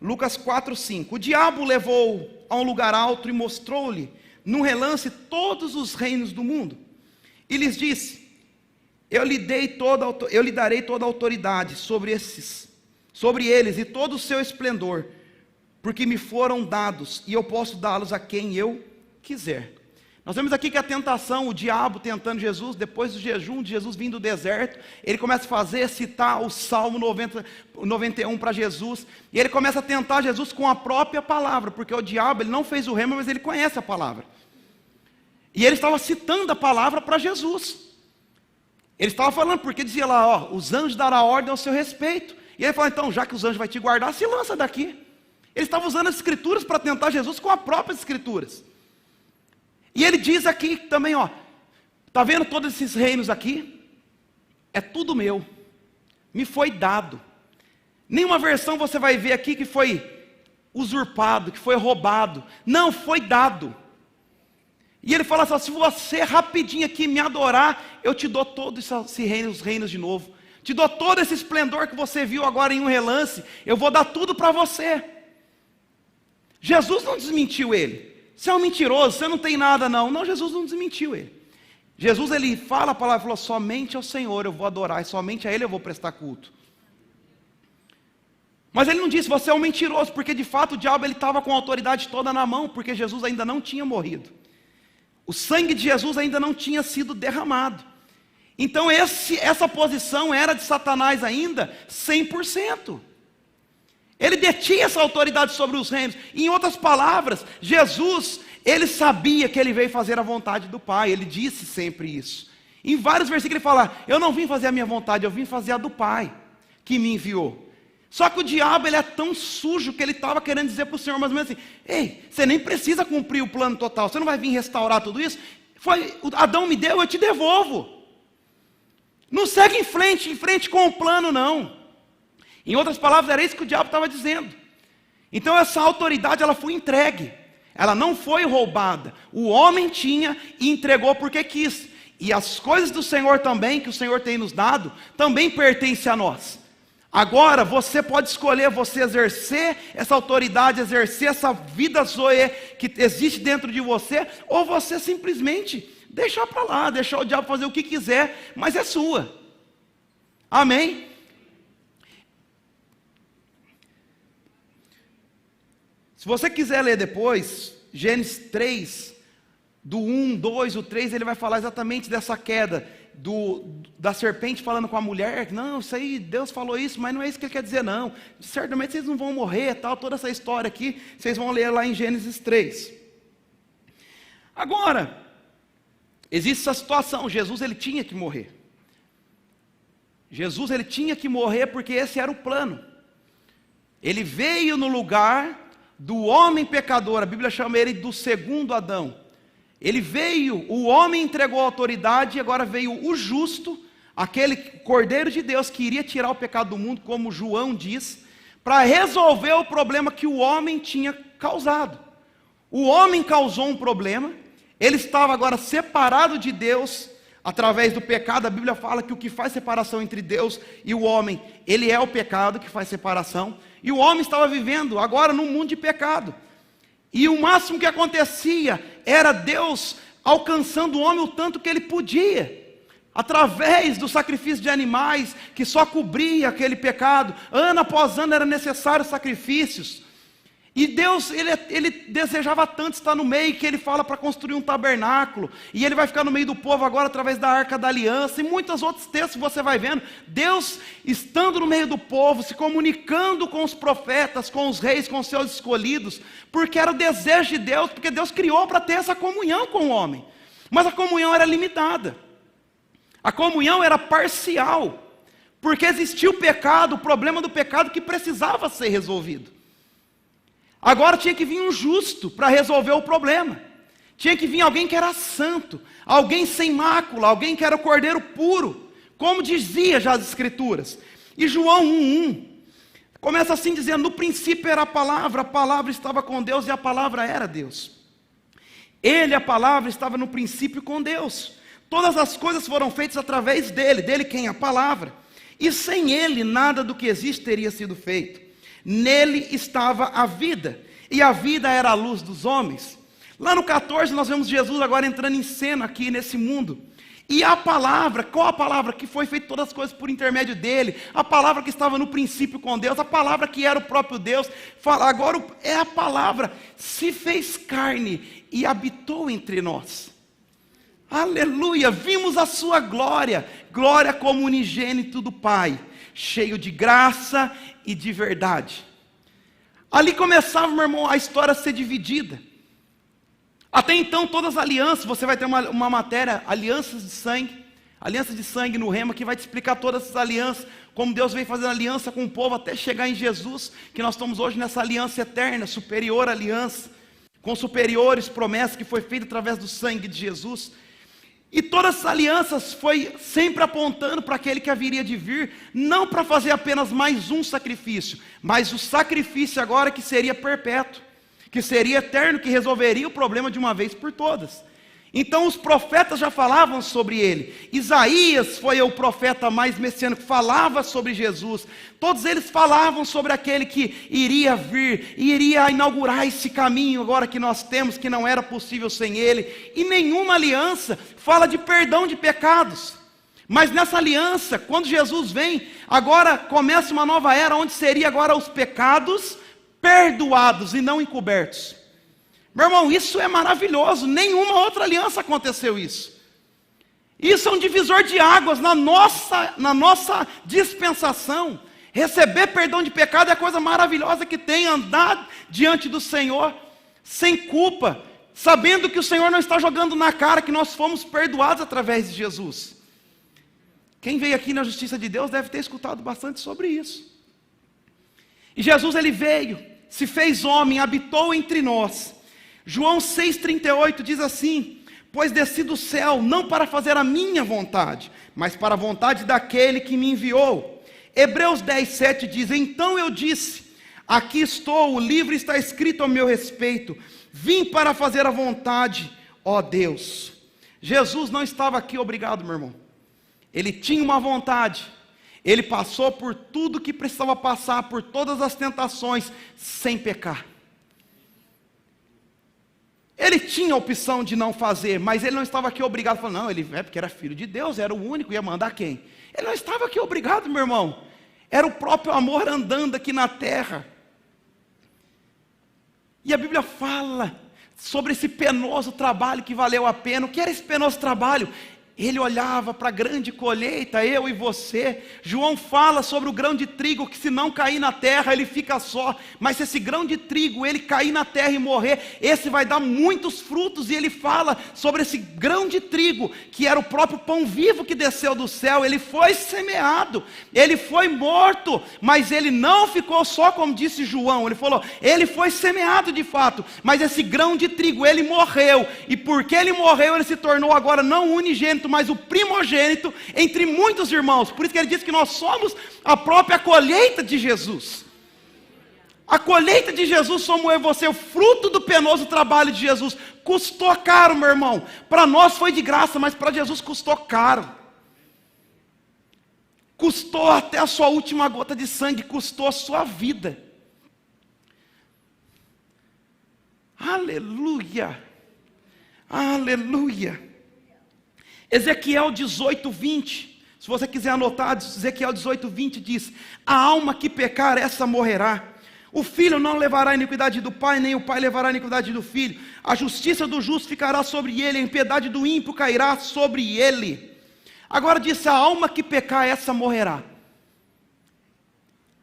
Lucas 4:5. O diabo levou a um lugar alto e mostrou-lhe, num relance, todos os reinos do mundo. E lhes disse: eu lhe darei toda a autoridade sobre eles e todo o seu esplendor, porque me foram dados, e eu posso dá-los a quem eu quiser. Nós vemos aqui que a tentação, o diabo tentando Jesus, depois do jejum de Jesus vindo do deserto, ele começa a citar o Salmo 91 para Jesus, e ele começa a tentar Jesus com a própria palavra, porque o diabo, ele não fez o rema, mas ele conhece a palavra. E ele estava citando a palavra para Jesus. Ele estava falando, porque dizia lá, ó, os anjos darão ordem ao seu respeito. E ele fala, então, já que os anjos vão te guardar, se lança daqui. Ele estava usando as escrituras para tentar Jesus com as próprias escrituras. E ele diz aqui também, ó, está vendo todos esses reinos aqui? É tudo meu, me foi dado. Nenhuma versão você vai ver aqui que foi usurpado, que foi roubado. Não, foi dado. E ele fala assim: se você rapidinho aqui me adorar, eu te dou todos os reinos de novo. Te dou todo esse esplendor que você viu agora em um relance. Eu vou dar tudo para você. Jesus não desmentiu ele. Você é um mentiroso, você não tem nada não. Não, Jesus não desmentiu ele. Jesus, ele fala a palavra, falou: somente ao Senhor eu vou adorar, e somente a Ele eu vou prestar culto. Mas ele não disse: você é um mentiroso, porque de fato o diabo estava com a autoridade toda na mão, porque Jesus ainda não tinha morrido. O sangue de Jesus ainda não tinha sido derramado. Então essa posição era de Satanás ainda 100%. Ele detinha essa autoridade sobre os reinos. Em outras palavras, Jesus, ele sabia que ele veio fazer a vontade do Pai. Ele disse sempre isso. Em vários versículos ele fala: eu não vim fazer a minha vontade, eu vim fazer a do Pai que me enviou. Só que o diabo, ele é tão sujo que ele estava querendo dizer para o Senhor mais ou menos assim: ei, você nem precisa cumprir o plano total, você não vai vir restaurar tudo isso? Adão me deu, eu te devolvo. Não segue em frente com o plano não. Em outras palavras, era isso que o diabo estava dizendo. Então essa autoridade, ela foi entregue. Ela não foi roubada. O homem tinha e entregou porque quis. E as coisas do Senhor também, que o Senhor tem nos dado, também pertencem a nós. Agora você pode escolher você exercer essa autoridade, exercer essa vida zoe que existe dentro de você, ou você simplesmente deixar para lá, deixar o diabo fazer o que quiser, mas é sua. Amém? Se você quiser ler depois, Gênesis 3, do 1, 2, o 3, ele vai falar exatamente dessa queda da serpente falando com a mulher: não, isso aí, Deus falou isso, mas não é isso que ele quer dizer não. Certamente vocês não vão morrer, tal, toda essa história aqui, vocês vão ler lá em Gênesis 3. Agora, existe essa situação, Jesus ele tinha que morrer. Jesus ele tinha que morrer porque esse era o plano. Ele veio no lugar do homem pecador, a Bíblia chama ele do segundo Adão. Ele veio, o homem entregou a autoridade, e agora veio o justo, aquele Cordeiro de Deus que iria tirar o pecado do mundo, como João diz, para resolver o problema que o homem tinha causado. O homem causou um problema, ele estava agora separado de Deus, através do pecado. A Bíblia fala que o que faz separação entre Deus e o homem, ele é o pecado que faz separação, e o homem estava vivendo agora num mundo de pecado, e o máximo que acontecia era Deus alcançando o homem o tanto que ele podia, através do sacrifício de animais, que só cobria aquele pecado. Ano após ano era necessário sacrifícios, e Deus, ele desejava tanto estar no meio, que ele fala para construir um tabernáculo, e ele vai ficar no meio do povo agora através da Arca da Aliança, e muitos outros textos você vai vendo, Deus estando no meio do povo, se comunicando com os profetas, com os reis, com os seus escolhidos, porque era o desejo de Deus, porque Deus criou para ter essa comunhão com o homem, mas a comunhão era limitada, a comunhão era parcial, porque existia o pecado, o problema do pecado que precisava ser resolvido. Agora tinha que vir um justo para resolver o problema. Tinha que vir alguém que era santo, alguém sem mácula, alguém que era o cordeiro puro, como dizia já as Escrituras. E João 1:1 começa assim dizendo: no princípio era a palavra estava com Deus e a palavra era Deus. Ele, a palavra, estava no princípio com Deus. Todas as coisas foram feitas através dele quem? A palavra. E sem ele nada do que existe teria sido feito. Nele estava a vida, e a vida era a luz dos homens. Lá no 14 nós vemos Jesus agora entrando em cena aqui nesse mundo. E a palavra, qual a palavra? Que foi feita todas as coisas por intermédio dele, a palavra que estava no princípio com Deus, a palavra que era o próprio Deus. Fala, agora é a palavra, se fez carne e habitou entre nós. Aleluia, vimos a sua glória, glória como unigênito do Pai, cheio de graça e de verdade. Ali começava, meu irmão, a história a ser dividida. Até então todas as alianças, você vai ter uma matéria, aliança de sangue no Rema, que vai te explicar todas essas alianças, como Deus vem fazendo aliança com o povo até chegar em Jesus, que nós estamos hoje nessa aliança eterna, superior aliança, com superiores promessas que foi feita através do sangue de Jesus. E todas as alianças foi sempre apontando para aquele que haveria de vir, não para fazer apenas mais um sacrifício, mas o sacrifício agora que seria perpétuo, que seria eterno, que resolveria o problema de uma vez por todas. Então os profetas já falavam sobre ele. Isaías foi o profeta mais messiânico, falava sobre Jesus. Todos eles falavam sobre aquele que iria vir, e iria inaugurar esse caminho agora que nós temos, que não era possível sem ele. E nenhuma aliança fala de perdão de pecados. Mas nessa aliança, quando Jesus vem, agora começa uma nova era, onde seria agora os pecados perdoados e não encobertos. Meu irmão, isso é maravilhoso, nenhuma outra aliança aconteceu isso. Isso é um divisor de águas na nossa dispensação. Receber perdão de pecado é a coisa maravilhosa que tem, andar diante do Senhor, sem culpa, sabendo que o Senhor não está jogando na cara, que nós fomos perdoados através de Jesus. Quem veio aqui na justiça de Deus deve ter escutado bastante sobre isso. E Jesus, ele veio, se fez homem, habitou entre nós. João 6,38 diz assim: pois desci do céu, não para fazer a minha vontade, mas para a vontade daquele que me enviou. Hebreus 10,7 diz: então eu disse, aqui estou, o livro está escrito ao meu respeito, vim para fazer a vontade, ó Deus. Jesus não estava aqui obrigado, meu irmão. Ele tinha uma vontade, ele passou por tudo que precisava passar, por todas as tentações, sem pecar. Ele tinha a opção de não fazer, mas ele não estava aqui obrigado, falando, não, ele é porque era filho de Deus, era o único, ia mandar quem? Ele não estava aqui obrigado, meu irmão. Era o próprio amor andando aqui na terra. E a Bíblia fala sobre esse penoso trabalho que valeu a pena. O que era esse penoso trabalho? Ele olhava para a grande colheita, eu e você. João fala sobre o grão de trigo, que se não cair na terra, ele fica só. Mas se esse grão de trigo, ele cair na terra e morrer, esse vai dar muitos frutos. E ele fala sobre esse grão de trigo, que era o próprio pão vivo que desceu do céu. Ele foi semeado, ele foi morto, mas ele não ficou só, como disse João. Ele falou, ele foi semeado de fato, mas esse grão de trigo, ele morreu. E porque ele morreu, ele se tornou agora não unigênito, mas o primogênito entre muitos irmãos. Por isso que ele diz que nós somos a própria colheita de Jesus. A colheita de Jesus somos eu e você, o fruto do penoso trabalho de Jesus. Custou caro, meu irmão. Para nós foi de graça, mas para Jesus custou caro. Custou até a sua última gota de sangue, custou a sua vida. Aleluia. Aleluia. Ezequiel 18:20, se você quiser anotar, Ezequiel 18:20 diz, a alma que pecar, essa morrerá. O filho não levará a iniquidade do pai, nem o pai levará a iniquidade do filho. A justiça do justo ficará sobre ele, a impiedade do ímpio cairá sobre ele. Agora diz, a alma que pecar, essa morrerá.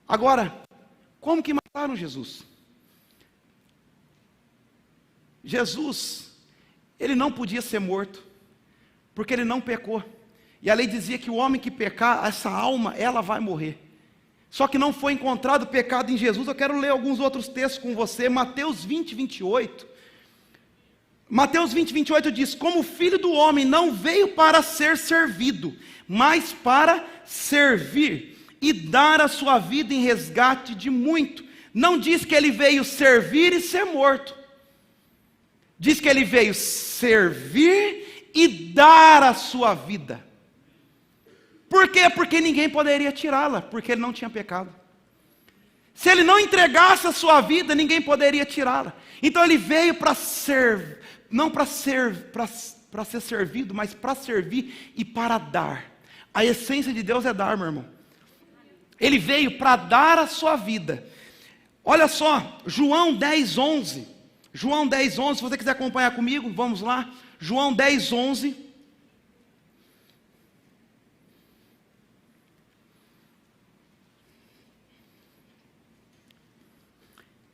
Agora, como que mataram Jesus? Jesus, ele não podia ser morto, porque ele não pecou. E a lei dizia que o homem que pecar, essa alma, ela vai morrer. Só que não foi encontrado pecado em Jesus. Eu quero ler alguns outros textos com você. Mateus 20:28. Mateus 20:28 diz, como o Filho do Homem não veio para ser servido, mas para servir e dar a sua vida em resgate de muito. Não diz que ele veio servir e ser morto. Diz que ele veio servir e dar a sua vida. Por quê? Porque ninguém poderia tirá-la, porque ele não tinha pecado. Se ele não entregasse a sua vida, ninguém poderia tirá-la. Então ele veio para ser, não para ser servido, mas para servir e para dar. A essência de Deus é dar, meu irmão. Ele veio para dar a sua vida. Olha só, João 10:11. João 10:11, se você quiser acompanhar comigo, vamos lá. João 10:11.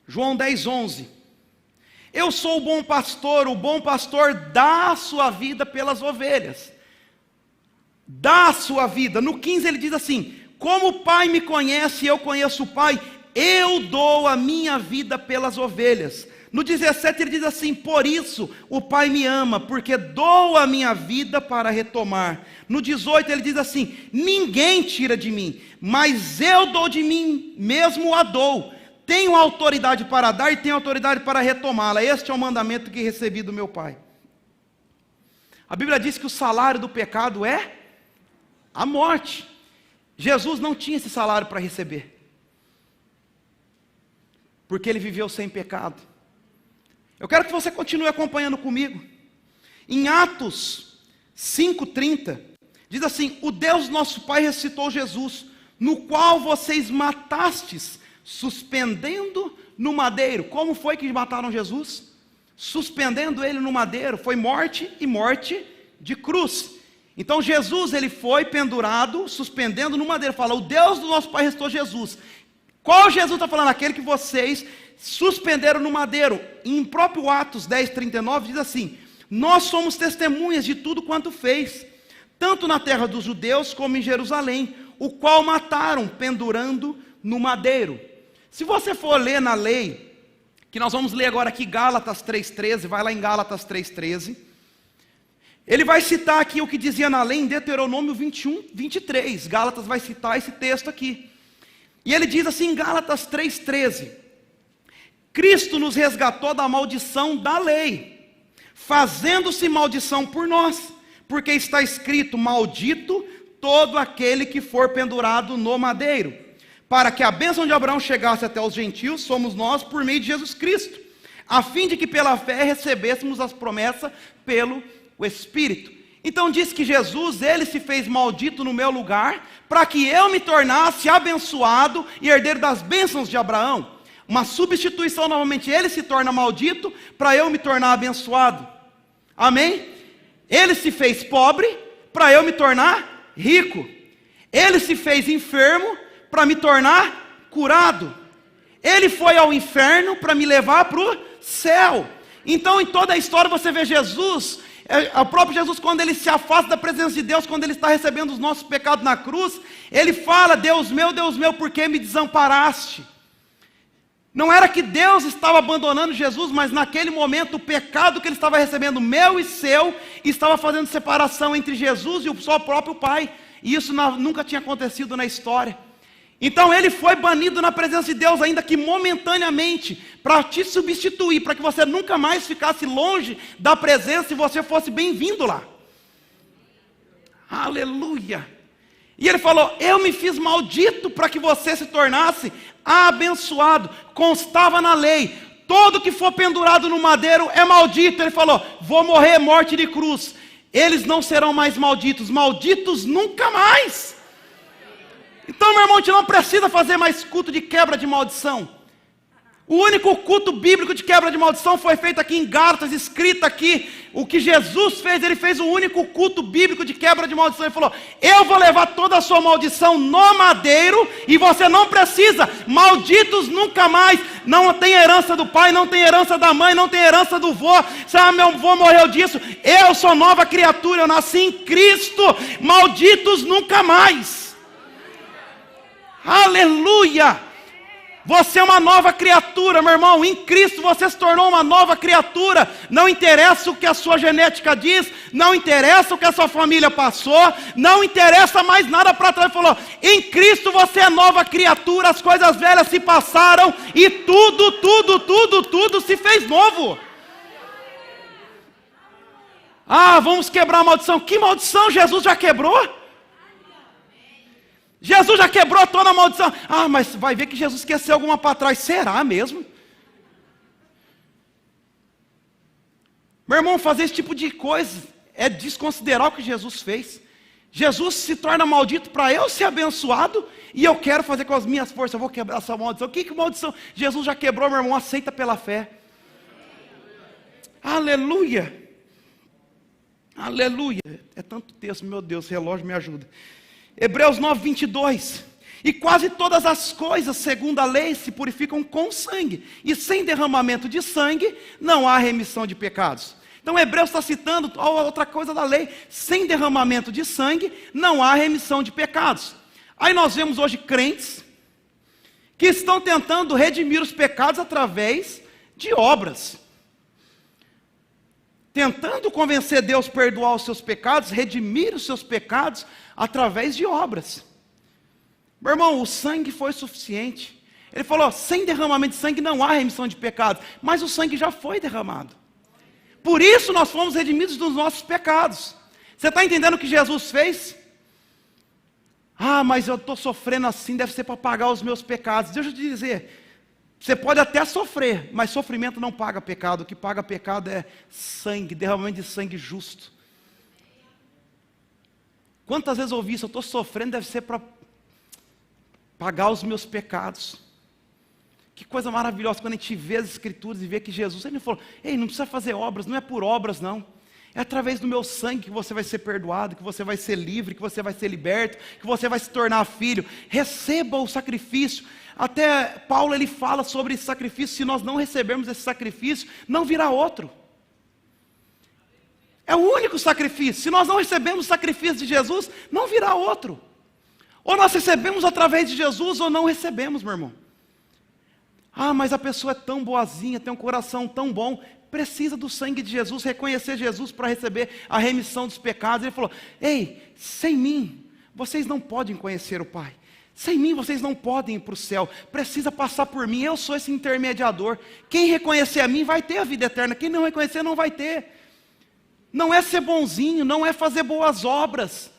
João 10:11. Eu sou o bom pastor dá a sua vida pelas ovelhas. Dá a sua vida. No 15 ele diz assim, como o Pai me conhece e eu conheço o Pai, eu dou a minha vida pelas ovelhas. No 17 ele diz assim: por isso o Pai me ama, porque dou a minha vida para retomar. No 18 ele diz assim: ninguém tira de mim, mas eu dou de mim mesmo a dou. Tenho autoridade para dar e tenho autoridade para retomá-la. Este é o mandamento que recebi do meu Pai. A Bíblia diz que o salário do pecado é a morte. Jesus não tinha esse salário para receber, porque ele viveu sem pecado. Eu quero que você continue acompanhando comigo. Em Atos 5:30, diz assim: o Deus nosso Pai ressuscitou Jesus, no qual vocês matastes, suspendendo no madeiro. Como foi que mataram Jesus? Suspendendo ele no madeiro. Foi morte, e morte de cruz. Então Jesus, ele foi pendurado, suspendendo no madeiro. Fala: o Deus do nosso Pai ressuscitou Jesus. Qual Jesus está falando? Aquele que vocês suspenderam no madeiro. Em próprio Atos 10:39 diz assim: nós somos testemunhas de tudo quanto fez, tanto na terra dos judeus como em Jerusalém, o qual mataram pendurando no madeiro. Se você for ler na lei, que nós vamos ler agora aqui Gálatas 3:13, vai lá em Gálatas 3:13, ele vai citar aqui o que dizia na lei em Deuteronômio 21:23, Gálatas vai citar esse texto aqui, e ele diz assim em Gálatas 3:13, Cristo nos resgatou da maldição da lei, fazendo-se maldição por nós, porque está escrito: maldito todo aquele que for pendurado no madeiro. Para que a bênção de Abraão chegasse até os gentios, somos nós por meio de Jesus Cristo, a fim de que pela fé recebêssemos as promessas pelo Espírito. Então diz que Jesus, ele se fez maldito no meu lugar, para que eu me tornasse abençoado e herdeiro das bênçãos de Abraão. Uma substituição, novamente, ele se torna maldito, para eu me tornar abençoado. Amém? Ele se fez pobre, para eu me tornar rico. Ele se fez enfermo, para me tornar curado. Ele foi ao inferno para me levar para o céu. Então em toda a história você vê Jesus, o próprio Jesus, quando ele se afasta da presença de Deus, quando ele está recebendo os nossos pecados na cruz, ele fala: Deus meu, por que me desamparaste? Não era que Deus estava abandonando Jesus, mas naquele momento o pecado que ele estava recebendo, meu e seu, estava fazendo separação entre Jesus e o seu próprio Pai. E isso nunca tinha acontecido na história. Então ele foi banido na presença de Deus, ainda que momentaneamente, para te substituir, para que você nunca mais ficasse longe da presença e você fosse bem-vindo lá. Aleluia! E ele falou: eu me fiz maldito para que você se tornasse abençoado. Constava na lei: todo que for pendurado no madeiro é maldito. Ele falou: vou morrer morte de cruz. Eles não serão mais malditos, malditos nunca mais. Então, meu irmão, a gente não precisa fazer mais culto de quebra de maldição. O único culto bíblico de quebra de maldição foi feito aqui em Gálatas, escrito aqui. O que Jesus fez, ele fez o único culto bíblico de quebra de maldição. Ele falou: eu vou levar toda a sua maldição no madeiro, e você não precisa, malditos nunca mais. Não tem herança do pai, não tem herança da mãe, não tem herança do vô. Meu vô morreu disso. Eu sou nova criatura, eu nasci em Cristo. Malditos nunca mais. Aleluia! Você é uma nova criatura, meu irmão. Em Cristo você se tornou uma nova criatura. Não interessa o que a sua genética diz, não interessa o que a sua família passou, não interessa mais nada para trás. Ele falou: em Cristo você é nova criatura, as coisas velhas se passaram e tudo se fez novo. Ah, vamos quebrar a maldição. Que maldição? Jesus já quebrou? Jesus já quebrou toda a maldição. Ah, mas vai ver que Jesus esqueceu alguma para trás. Será mesmo? Meu irmão, fazer esse tipo de coisa é desconsiderar o que Jesus fez. Jesus se torna maldito para eu ser abençoado, e eu quero fazer com as minhas forças. Eu vou quebrar essa maldição. Que maldição? Jesus já quebrou, meu irmão. Aceita pela fé. Aleluia. Aleluia. É tanto texto, meu Deus, relógio me ajuda. Hebreus 9:22. E quase todas as coisas, segundo a lei, se purificam com sangue, e sem derramamento de sangue não há remissão de pecados. Então Hebreus está citando outra coisa da lei: sem derramamento de sangue não há remissão de pecados. Aí nós vemos hoje crentes que estão tentando redimir os pecados através de obras. Tentando convencer Deus a perdoar os seus pecados, redimir os seus pecados através de obras. Meu irmão, o sangue foi suficiente. Ele falou, sem derramamento de sangue não há remissão de pecados, mas o sangue já foi derramado. Por isso nós fomos redimidos dos nossos pecados. Você está entendendo o que Jesus fez? Ah, mas eu estou sofrendo assim, deve ser para pagar os meus pecados. Deixa eu te dizer, você pode até sofrer, mas sofrimento não paga pecado. O que paga pecado é sangue, derramamento de sangue justo. Quantas vezes eu ouvi isso? Eu estou sofrendo, deve ser para pagar os meus pecados. Que coisa maravilhosa quando a gente vê as escrituras e vê que Jesus, ele falou, ei, não precisa fazer obras, não é por obras não. É através do meu sangue que você vai ser perdoado, que você vai ser livre, que você vai ser liberto, que você vai se tornar filho. Receba o sacrifício. Até Paulo ele fala sobre esse sacrifício, se nós não recebermos esse sacrifício, não virá outro. É o único sacrifício. Se nós não recebemos o sacrifício de Jesus, não virá outro. Ou nós recebemos através de Jesus, ou não recebemos, meu irmão. Ah, mas a pessoa é tão boazinha, tem um coração tão bom, precisa do sangue de Jesus, reconhecer Jesus para receber a remissão dos pecados. Ele falou, ei, sem mim, vocês não podem conhecer o Pai. Sem mim vocês não podem ir para o céu, precisa passar por mim, eu sou esse intermediador. Quem reconhecer a mim vai ter a vida eterna, quem não reconhecer não vai ter. Não é ser bonzinho, não é fazer boas obras,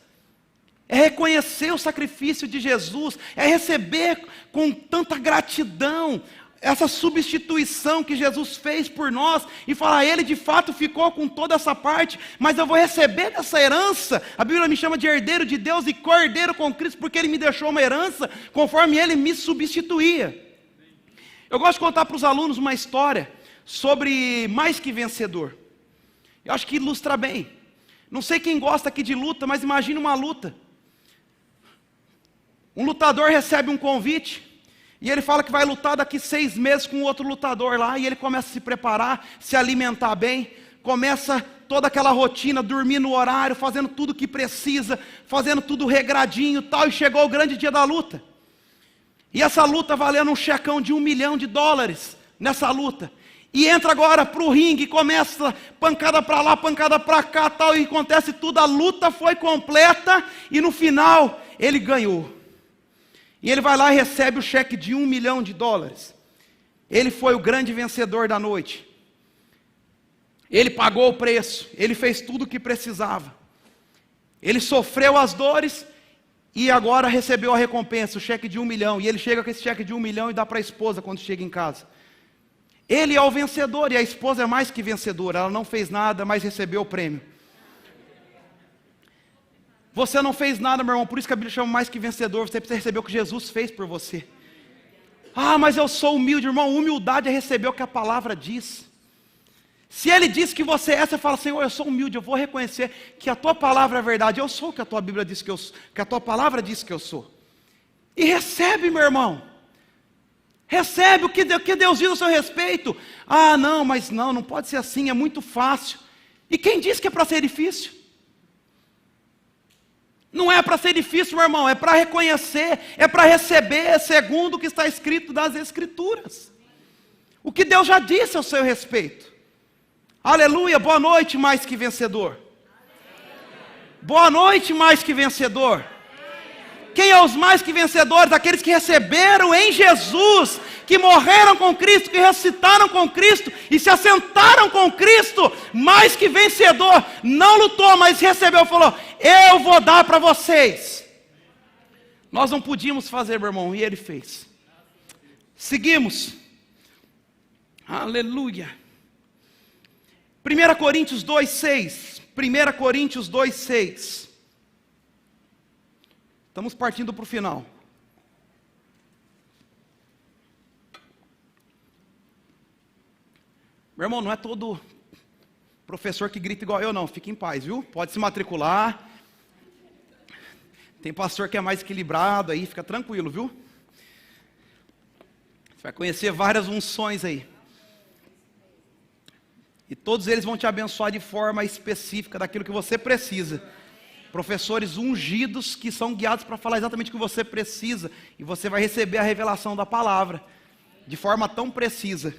é reconhecer o sacrifício de Jesus, é receber com tanta gratidão essa substituição que Jesus fez por nós, e falar, ele de fato ficou com toda essa parte, mas eu vou receber essa herança. A Bíblia me chama de herdeiro de Deus e co-herdeiro com Cristo, porque ele me deixou uma herança, conforme ele me substituía. Eu gosto de contar para os alunos uma história sobre mais que vencedor. Eu acho que ilustra bem. Não sei quem gosta aqui de luta, mas imagine uma luta. Um lutador recebe um convite, e ele fala que vai lutar daqui 6 meses com outro lutador lá, e ele começa a se preparar, se alimentar bem, começa toda aquela rotina, dormir no horário, fazendo tudo o que precisa, fazendo tudo regradinho e tal, e chegou o grande dia da luta. E essa luta valendo um checão de $1 milhão nessa luta. E entra agora para o ringue, começa pancada para lá, pancada para cá, tal, e acontece tudo, a luta foi completa, e no final, ele ganhou. E ele vai lá e recebe o cheque de $1 milhão. Ele foi o grande vencedor da noite. Ele pagou o preço, ele fez tudo o que precisava. Ele sofreu as dores e agora recebeu a recompensa, o cheque de $1 milhão. E ele chega com esse cheque de $1 milhão e dá para a esposa quando chega em casa. Ele é o vencedor e a esposa é mais que vencedora. Ela não fez nada, mas recebeu o prêmio. Você não fez nada, meu irmão, por isso que a Bíblia chama mais que vencedor. Você precisa receber o que Jesus fez por você. Ah, mas eu sou humilde, irmão. Humildade é receber o que a palavra diz. Se ele diz que você é, você fala, Senhor, eu sou humilde, eu vou reconhecer que a tua palavra é verdade. Eu sou o que a tua Bíblia diz que eu sou, que a tua palavra diz que eu sou. E recebe, meu irmão. Recebe o que Deus diz a seu respeito. Ah, não, mas não pode ser assim, é muito fácil. E quem disse que é para ser difícil? Não é para ser difícil, meu irmão, é para reconhecer, é para receber segundo o que está escrito das Escrituras. O que Deus já disse ao seu respeito. Aleluia, boa noite, mais que vencedor. Boa noite, mais que vencedor. Quem é os mais que vencedores? Aqueles que receberam em Jesus, que morreram com Cristo, que ressuscitaram com Cristo e se assentaram com Cristo. Mais que vencedor, não lutou, mas recebeu, falou, eu vou dar para vocês. Nós não podíamos fazer, meu irmão, e ele fez. Seguimos. Aleluia. 1 Coríntios 2,6. 1 Coríntios 2,6. Estamos partindo para o final. Meu irmão, não é todo professor que grita igual eu, não. Fique em paz, viu? Pode se matricular. Tem pastor que é mais equilibrado aí, fica tranquilo, viu? Você vai conhecer várias unções aí. E todos eles vão te abençoar de forma específica daquilo que você precisa. Professores ungidos que são guiados para falar exatamente o que você precisa. E você vai receber a revelação da palavra de forma tão precisa.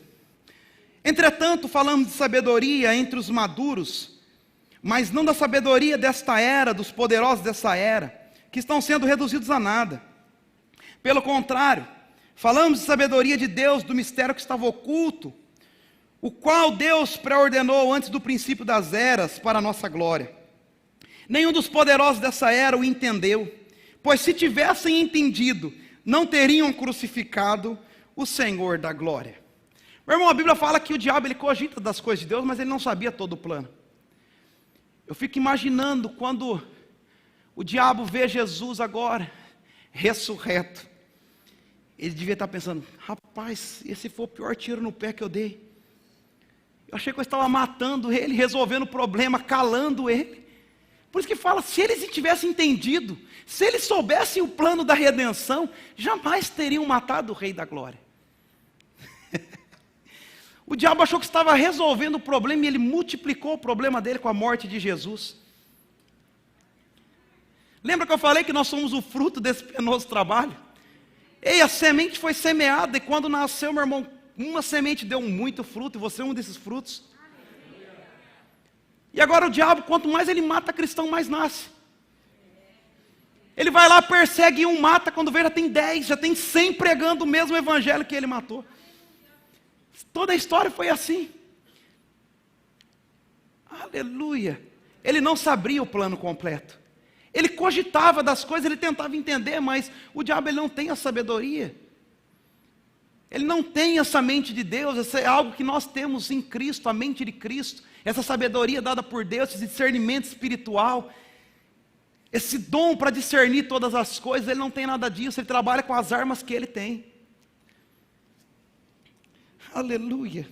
Entretanto, falamos de sabedoria entre os maduros, mas não da sabedoria desta era, dos poderosos dessa era, que estão sendo reduzidos a nada. Pelo contrário, falamos de sabedoria de Deus, do mistério que estava oculto, o qual Deus pré-ordenou antes do princípio das eras para a nossa glória. Nenhum dos poderosos dessa era o entendeu, pois se tivessem entendido, não teriam crucificado o Senhor da glória. Meu irmão, a Bíblia fala que o diabo ele cogita das coisas de Deus, mas ele não sabia todo o plano. Eu fico imaginando quando o diabo vê Jesus agora, ressurreto. Ele devia estar pensando, rapaz, esse foi o pior tiro no pé que eu dei. Eu achei que eu estava matando ele, resolvendo o problema, calando ele. Por isso que fala, se eles tivessem entendido, se eles soubessem o plano da redenção, jamais teriam matado o Rei da Glória. O diabo achou que estava resolvendo o problema e ele multiplicou o problema dele com a morte de Jesus. Lembra que eu falei que nós somos o fruto desse penoso trabalho? Ei, a semente foi semeada e quando nasceu, meu irmão, uma semente deu muito fruto e você é um desses frutos. E agora o diabo, quanto mais ele mata cristão, mais nasce. Ele vai lá, persegue um, mata, quando vê já tem 10, já tem 100 pregando o mesmo evangelho que ele matou. Toda a história foi assim. Aleluia. Ele não sabia o plano completo. Ele cogitava das coisas, ele tentava entender, mas o diabo ele não tem a sabedoria. Ele não tem essa mente de Deus, isso é algo que nós temos em Cristo, a mente de Cristo. Essa sabedoria dada por Deus, esse discernimento espiritual, esse dom para discernir todas as coisas, ele não tem nada disso, ele trabalha com as armas que ele tem. Aleluia.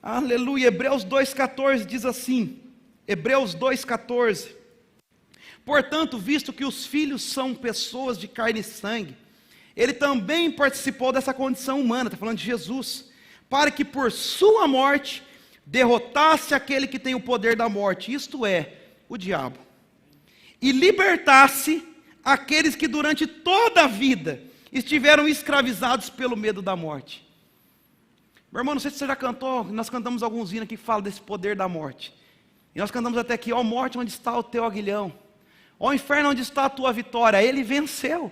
Aleluia. Hebreus 2,14 diz assim, Hebreus 2,14: portanto, visto que os filhos são pessoas de carne e sangue, ele também participou dessa condição humana, está falando de Jesus, para que por sua morte derrotasse aquele que tem o poder da morte, isto é, o diabo, e libertasse aqueles que durante toda a vida estiveram escravizados pelo medo da morte. Meu irmão, não sei se você já cantou, nós cantamos alguns hinos aqui que falam desse poder da morte, e nós cantamos até aqui, ó morte, onde está o teu aguilhão? Ó inferno, onde está a tua vitória? Ele venceu.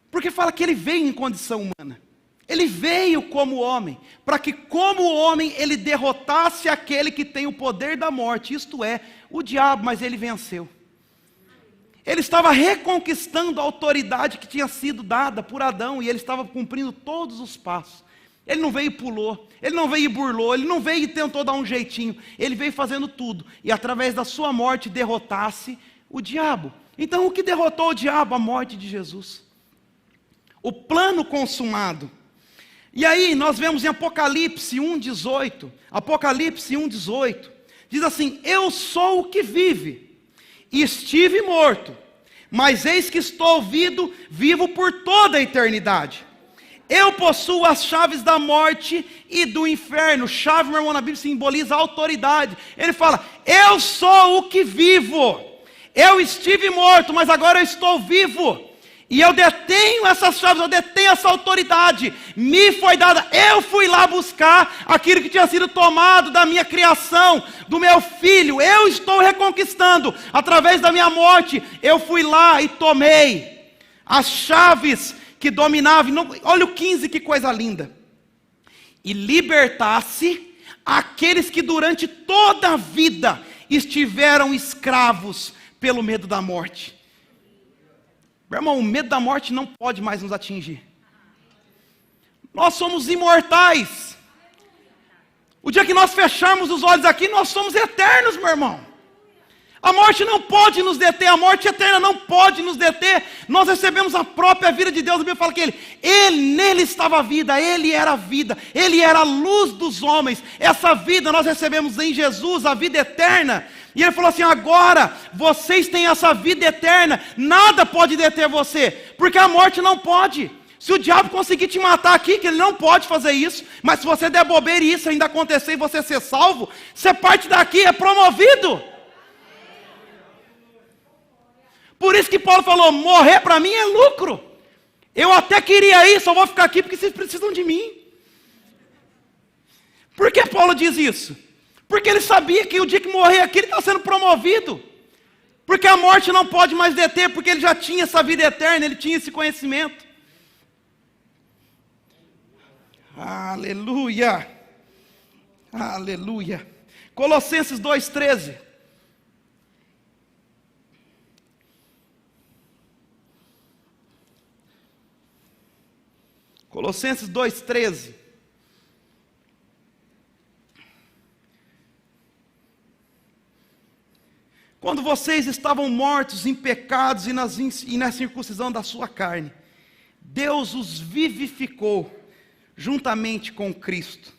Porque fala que ele veio em condição humana. Ele veio como homem, para que como homem ele derrotasse aquele que tem o poder da morte, isto é, o diabo, mas ele venceu. Ele estava reconquistando a autoridade que tinha sido dada por Adão, e ele estava cumprindo todos os passos. Ele não veio e pulou, ele não veio e burlou, ele não veio e tentou dar um jeitinho, ele veio fazendo tudo, e através da sua morte derrotasse o diabo. Então o que derrotou o diabo? A morte de Jesus. O plano consumado. E aí nós vemos em Apocalipse 1,18, Apocalipse 1,18, diz assim, eu sou o que vive, e estive morto, mas eis que estou vivo por toda a eternidade. Eu possuo as chaves da morte e do inferno. Chave, meu irmão, na Bíblia simboliza a autoridade. Ele fala, eu sou o que vivo, eu estive morto, mas agora eu estou vivo. E eu detenho essas chaves, eu detenho essa autoridade, me foi dada, eu fui lá buscar aquilo que tinha sido tomado da minha criação, do meu filho, eu estou reconquistando, através da minha morte, eu fui lá e tomei as chaves que dominavam, olha o 15, que coisa linda, e libertasse aqueles que durante toda a vida estiveram escravos pelo medo da morte. Meu irmão, o medo da morte não pode mais nos atingir. Nós somos imortais. O dia que nós fecharmos os olhos aqui, nós somos eternos, meu irmão. A morte não pode nos deter, a morte eterna não pode nos deter. Nós recebemos a própria vida de Deus. A Bíblia fala que nele estava a vida, ele era a vida, ele era a luz dos homens. Essa vida nós recebemos em Jesus, a vida eterna. E ele falou assim, agora vocês têm essa vida eterna, nada pode deter você, porque a morte não pode. Se o diabo conseguir te matar aqui, que ele não pode fazer isso, mas se você der bobeira e isso ainda acontecer e você ser salvo, você parte daqui, é promovido. Por isso que Paulo falou, morrer para mim é lucro. Eu até queria ir, só vou ficar aqui porque vocês precisam de mim. Por que Paulo diz isso? Porque ele sabia que o dia que morrer aqui, ele está sendo promovido. Porque a morte não pode mais deter, porque ele já tinha essa vida eterna, ele tinha esse conhecimento. Aleluia. Aleluia. Colossenses 2,13. Colossenses 2,13. Quando vocês estavam mortos em pecados e na circuncisão da sua carne, Deus os vivificou juntamente com Cristo.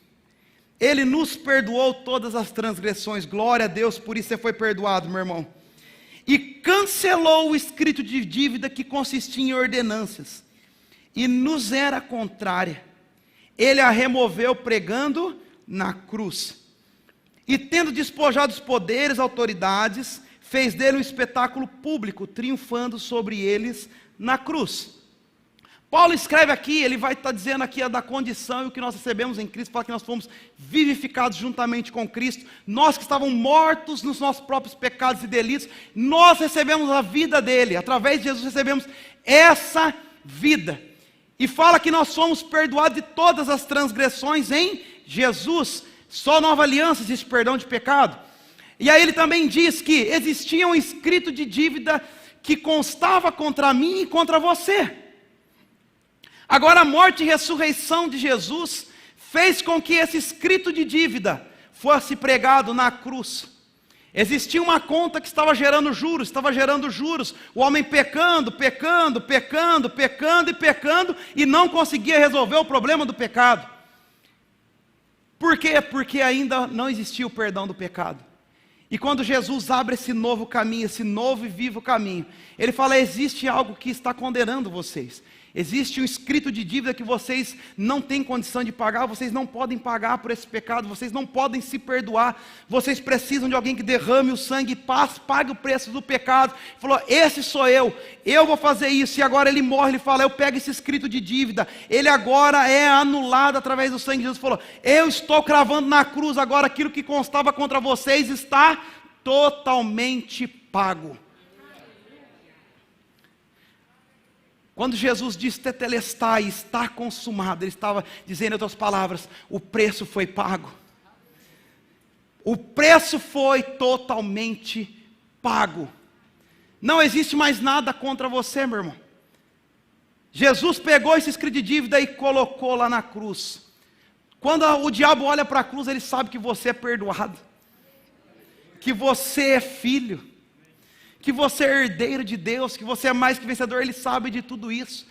Ele nos perdoou todas as transgressões. Glória a Deus, por isso você foi perdoado, meu irmão. E cancelou o escrito de dívida que consistia em ordenanças e nos era contrária. Ele a removeu pregando na cruz. E tendo despojado os poderes, autoridades, fez dele um espetáculo público, triunfando sobre eles na cruz. Paulo escreve aqui, ele vai estar dizendo aqui da condição e o que nós recebemos em Cristo, fala que nós fomos vivificados juntamente com Cristo. Nós que estávamos mortos nos nossos próprios pecados e delitos, nós recebemos a vida dele, através de Jesus recebemos essa vida. E fala que nós somos perdoados de todas as transgressões em Jesus. Só nova aliança existe perdão de pecado. E aí ele também diz que existia um escrito de dívida que constava contra mim e contra você. Agora a morte e ressurreição de Jesus fez com que esse escrito de dívida fosse pregado na cruz. Existia uma conta que estava gerando juros, o homem pecando e não conseguia resolver o problema do pecado. Por quê? Porque ainda não existia o perdão do pecado. E quando Jesus abre esse novo caminho, esse novo e vivo caminho, ele fala, existe algo que está condenando vocês. Existe um escrito de dívida que vocês não têm condição de pagar, vocês não podem pagar por esse pecado, vocês não podem se perdoar, vocês precisam de alguém que derrame o sangue e pague o preço do pecado. Ele falou, esse sou eu vou fazer isso. E agora ele morre, ele fala, eu pego esse escrito de dívida, ele agora é anulado através do sangue de Jesus. Falou, eu estou cravando na cruz, agora aquilo que constava contra vocês está totalmente pago. Quando Jesus diz tetelestai, está consumado, ele estava dizendo em outras palavras, o preço foi pago. O preço foi totalmente pago. Não existe mais nada contra você, meu irmão. Jesus pegou esse escrito de dívida e colocou lá na cruz. Quando o diabo olha para a cruz, ele sabe que você é perdoado, que você é filho, que você é herdeiro de Deus, que você é mais que vencedor. Ele sabe de tudo isso.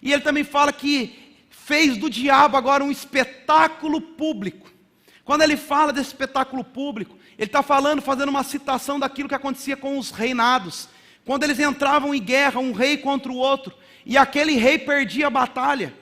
E ele também fala que fez do diabo agora um espetáculo público. Quando ele fala desse espetáculo público, ele está fazendo uma citação daquilo que acontecia com os reinados. Quando eles entravam em guerra, um rei contra o outro, e aquele rei perdia a batalha,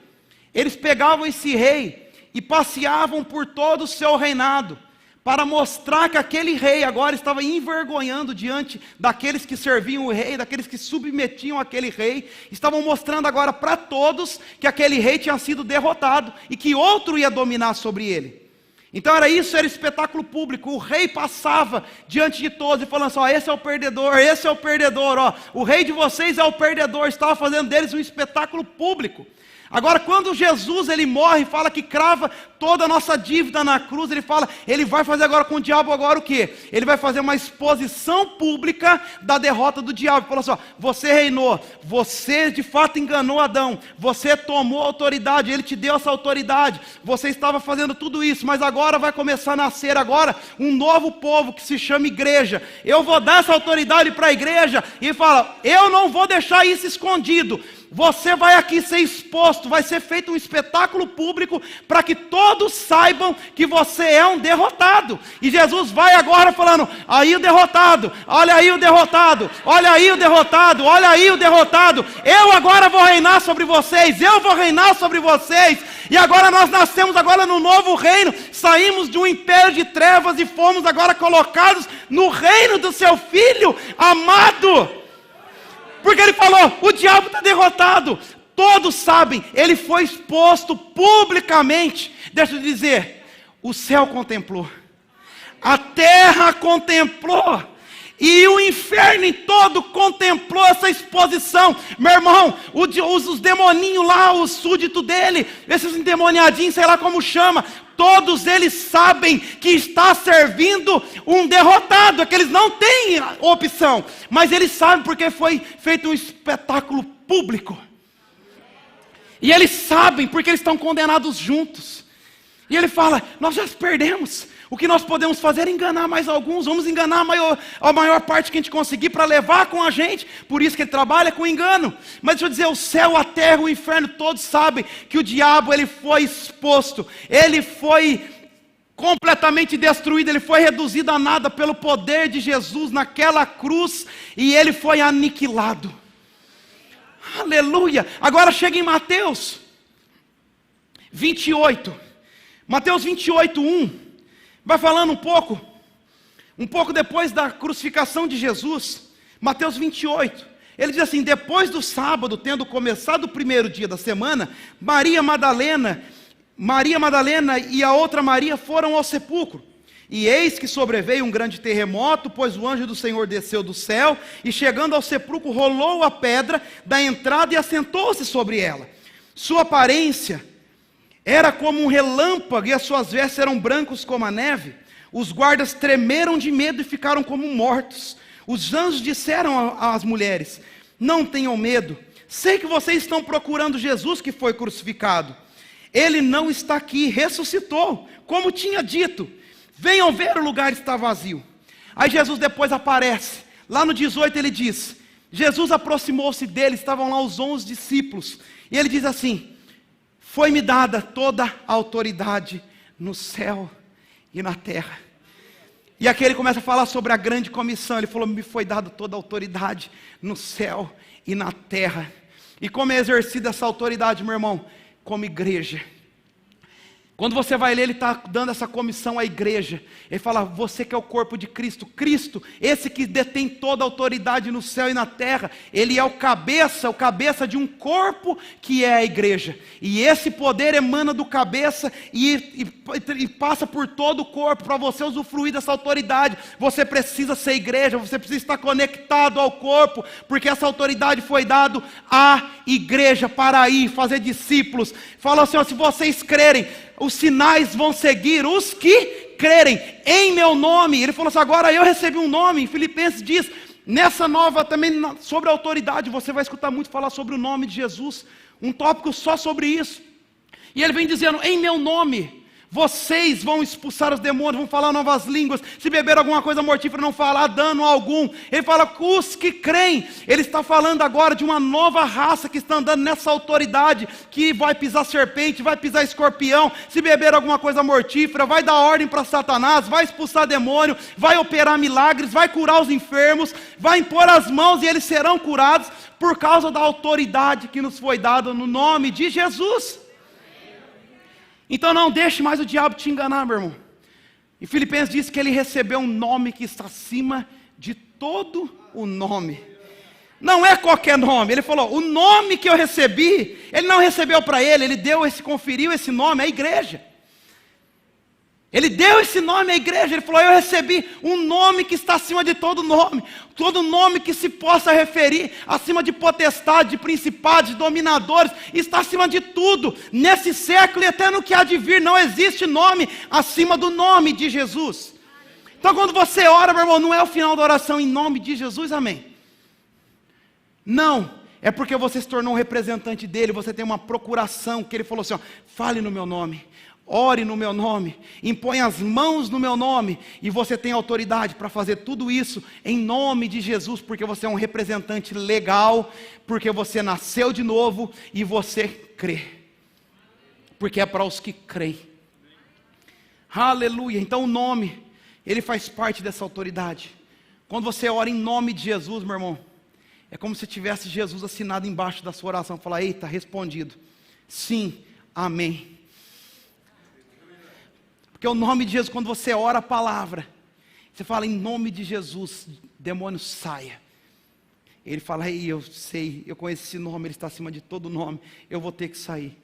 eles pegavam esse rei e passeavam por todo o seu reinado, para mostrar que aquele rei agora estava envergonhando diante daqueles que serviam o rei, daqueles que submetiam aquele rei. Estavam mostrando agora para todos que aquele rei tinha sido derrotado e que outro ia dominar sobre ele. Então era espetáculo público. O rei passava diante de todos e falando assim, ó, esse é o perdedor, ó, o rei de vocês é o perdedor. Estava fazendo deles um espetáculo público. Agora quando Jesus ele morre, fala que crava toda a nossa dívida na cruz, ele fala, ele vai fazer agora com o diabo agora o quê? Ele vai fazer uma exposição pública da derrota do diabo. Ele falou assim, ó, você reinou, você de fato enganou Adão, você tomou autoridade, ele te deu essa autoridade, você estava fazendo tudo isso, mas agora vai começar a nascer agora um novo povo que se chama igreja. Eu vou dar essa autoridade para a igreja, e fala, eu não vou deixar isso escondido. Você vai aqui ser exposto, vai ser feito um espetáculo público para que todos saibam que você é um derrotado. E Jesus vai agora falando, aí o derrotado, olha aí o derrotado, olha aí o derrotado, olha aí o derrotado. Eu agora vou reinar sobre vocês, eu vou reinar sobre vocês. E agora nós nascemos agora no novo reino, saímos de um império de trevas e fomos agora colocados no reino do seu Filho amado. Porque ele falou, o diabo está derrotado, Todos sabem, ele foi exposto publicamente. Deixa eu dizer, o céu contemplou, a terra contemplou, e o inferno em todo contemplou essa exposição. Meu irmão, os demoninhos lá, os súditos dele, esses endemoniadinhos, sei lá como chama, todos eles sabem que está servindo um derrotado, é que eles não têm opção, mas eles sabem porque foi feito um espetáculo público. E eles sabem porque eles estão condenados juntos. E ele fala, nós já perdemos. O que nós podemos fazer é enganar mais alguns. Vamos enganar a maior parte que a gente conseguir para levar com a gente. Por isso que ele trabalha com engano. Mas deixa eu dizer, o céu, a terra, o inferno, todos sabem que o diabo, ele foi exposto. Ele foi completamente destruído. Ele foi reduzido a nada pelo poder de Jesus naquela cruz. E ele foi aniquilado. Aleluia. Agora chega em Mateus 28. Mateus 28, 1. Vai falando um pouco depois da crucificação de Jesus. Mateus 28. Ele diz assim: depois do sábado, tendo começado o primeiro dia da semana, Maria Madalena e a outra Maria foram ao sepulcro. E eis que sobreveio um grande terremoto, pois o anjo do Senhor desceu do céu, e chegando ao sepulcro, rolou a pedra da entrada e assentou-se sobre ela. Sua aparência era como um relâmpago, e as suas vestes eram brancos como a neve. Os guardas tremeram de medo e ficaram como mortos. Os anjos disseram às mulheres: não tenham medo, sei que vocês estão procurando Jesus que foi crucificado. Ele não está aqui, ressuscitou, como tinha dito. Venham ver, o lugar está vazio. Aí Jesus depois aparece. Lá no 18 ele diz: Jesus aproximou-se dele, estavam lá os 11 discípulos. E ele diz assim: foi-me dada toda a autoridade no céu e na terra. E aqui ele começa a falar sobre a grande comissão. Ele falou: me foi dada toda a autoridade no céu e na terra. E como é exercida essa autoridade, meu irmão? Como igreja. Quando você vai ler, ele está dando essa comissão à igreja. Ele fala: você que é o corpo de Cristo. Cristo, esse que detém toda a autoridade no céu e na terra. Ele é o cabeça de um corpo que é a igreja. E esse poder emana do cabeça e passa por todo o corpo. Para você usufruir dessa autoridade, você precisa ser igreja. Você precisa estar conectado ao corpo. Porque essa autoridade foi dada à igreja para ir fazer discípulos. Fala assim: ó, se vocês crerem, os sinais vão seguir os que crerem em meu nome. Ele falou assim: agora eu recebi um nome. Em Filipenses diz, nessa nova também sobre a autoridade, você vai escutar muito falar sobre o nome de Jesus, um tópico só sobre isso. E ele vem dizendo: em meu nome vocês vão expulsar os demônios, vão falar novas línguas, se beber alguma coisa mortífera não fará dano algum. Ele fala: os que creem. Ele está falando agora de uma nova raça que está andando nessa autoridade, que vai pisar serpente, vai pisar escorpião, se beber alguma coisa mortífera, vai dar ordem para Satanás, vai expulsar demônio, vai operar milagres, vai curar os enfermos, vai impor as mãos e eles serão curados, por causa da autoridade que nos foi dada no nome de Jesus. Então não deixe mais o diabo te enganar, meu irmão. Em Filipenses diz que ele recebeu um nome que está acima de todo o nome. Não é qualquer nome. Ele falou: o nome que eu recebi, ele não recebeu para ele conferiu esse nome à igreja. Ele deu esse nome à igreja. Ele falou: eu recebi um nome que está acima de todo nome que se possa referir, acima de potestade, de principados, de dominadores, está acima de tudo, nesse século e até no que há de vir. Não existe nome acima do nome de Jesus. Então quando você ora, meu irmão, não é o final da oração em nome de Jesus, amém? Não, é porque você se tornou um representante dele, você tem uma procuração, que ele falou assim: ó, fale no meu nome, ore no meu nome, impõe as mãos no meu nome, e você tem autoridade para fazer tudo isso em nome de Jesus, porque você é um representante legal, porque você nasceu de novo e você crê, porque é para os que creem. Aleluia. Então o nome, ele faz parte dessa autoridade. Quando você ora em nome de Jesus, meu irmão, é como se tivesse Jesus assinado embaixo da sua oração, falar: eita, respondido, sim, amém. Porque o nome de Jesus, quando você ora a palavra, você fala em nome de Jesus, demônio saia. Ele fala: ei, eu sei, eu conheço esse nome, ele está acima de todo nome, eu vou ter que sair.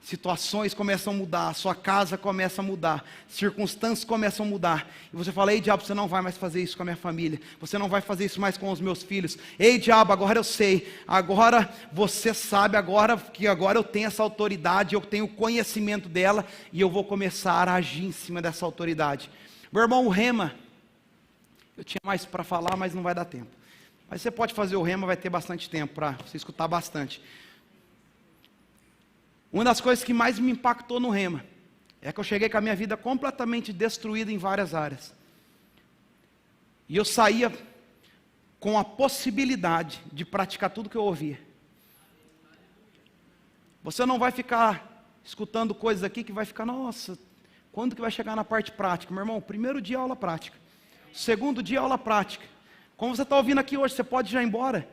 Situações começam a mudar, sua casa começa a mudar, circunstâncias começam a mudar, e você fala: ei diabo, você não vai mais fazer isso com a minha família, você não vai fazer isso mais com os meus filhos. Ei diabo, agora eu sei, agora você sabe, agora eu tenho essa autoridade, eu tenho conhecimento dela, e eu vou começar a agir em cima dessa autoridade. Meu irmão, o rema, eu tinha mais para falar, mas não vai dar tempo. Mas você pode fazer o rema, vai ter bastante tempo para você escutar bastante. Uma das coisas que mais me impactou no rema é que eu cheguei com a minha vida completamente destruída em várias áreas. E eu saía com a possibilidade de praticar tudo que eu ouvia. Você não vai ficar escutando coisas aqui que vai ficar: nossa, quando que vai chegar na parte prática? Meu irmão, primeiro dia aula prática, segundo dia aula prática. Como você está ouvindo aqui hoje, você pode já ir embora.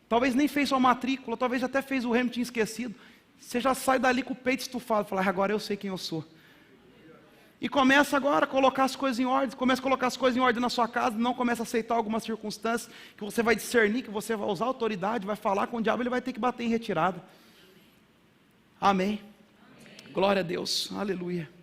Talvez nem fez sua matrícula, talvez até fez o remo e tinha esquecido. Você já sai dali com o peito estufado, fala: agora eu sei quem eu sou. E começa agora a colocar as coisas em ordem, começa a colocar as coisas em ordem na sua casa, não começa a aceitar algumas circunstâncias, que você vai discernir, que você vai usar autoridade, vai falar com o diabo, ele vai ter que bater em retirada. Amém. Glória a Deus, aleluia.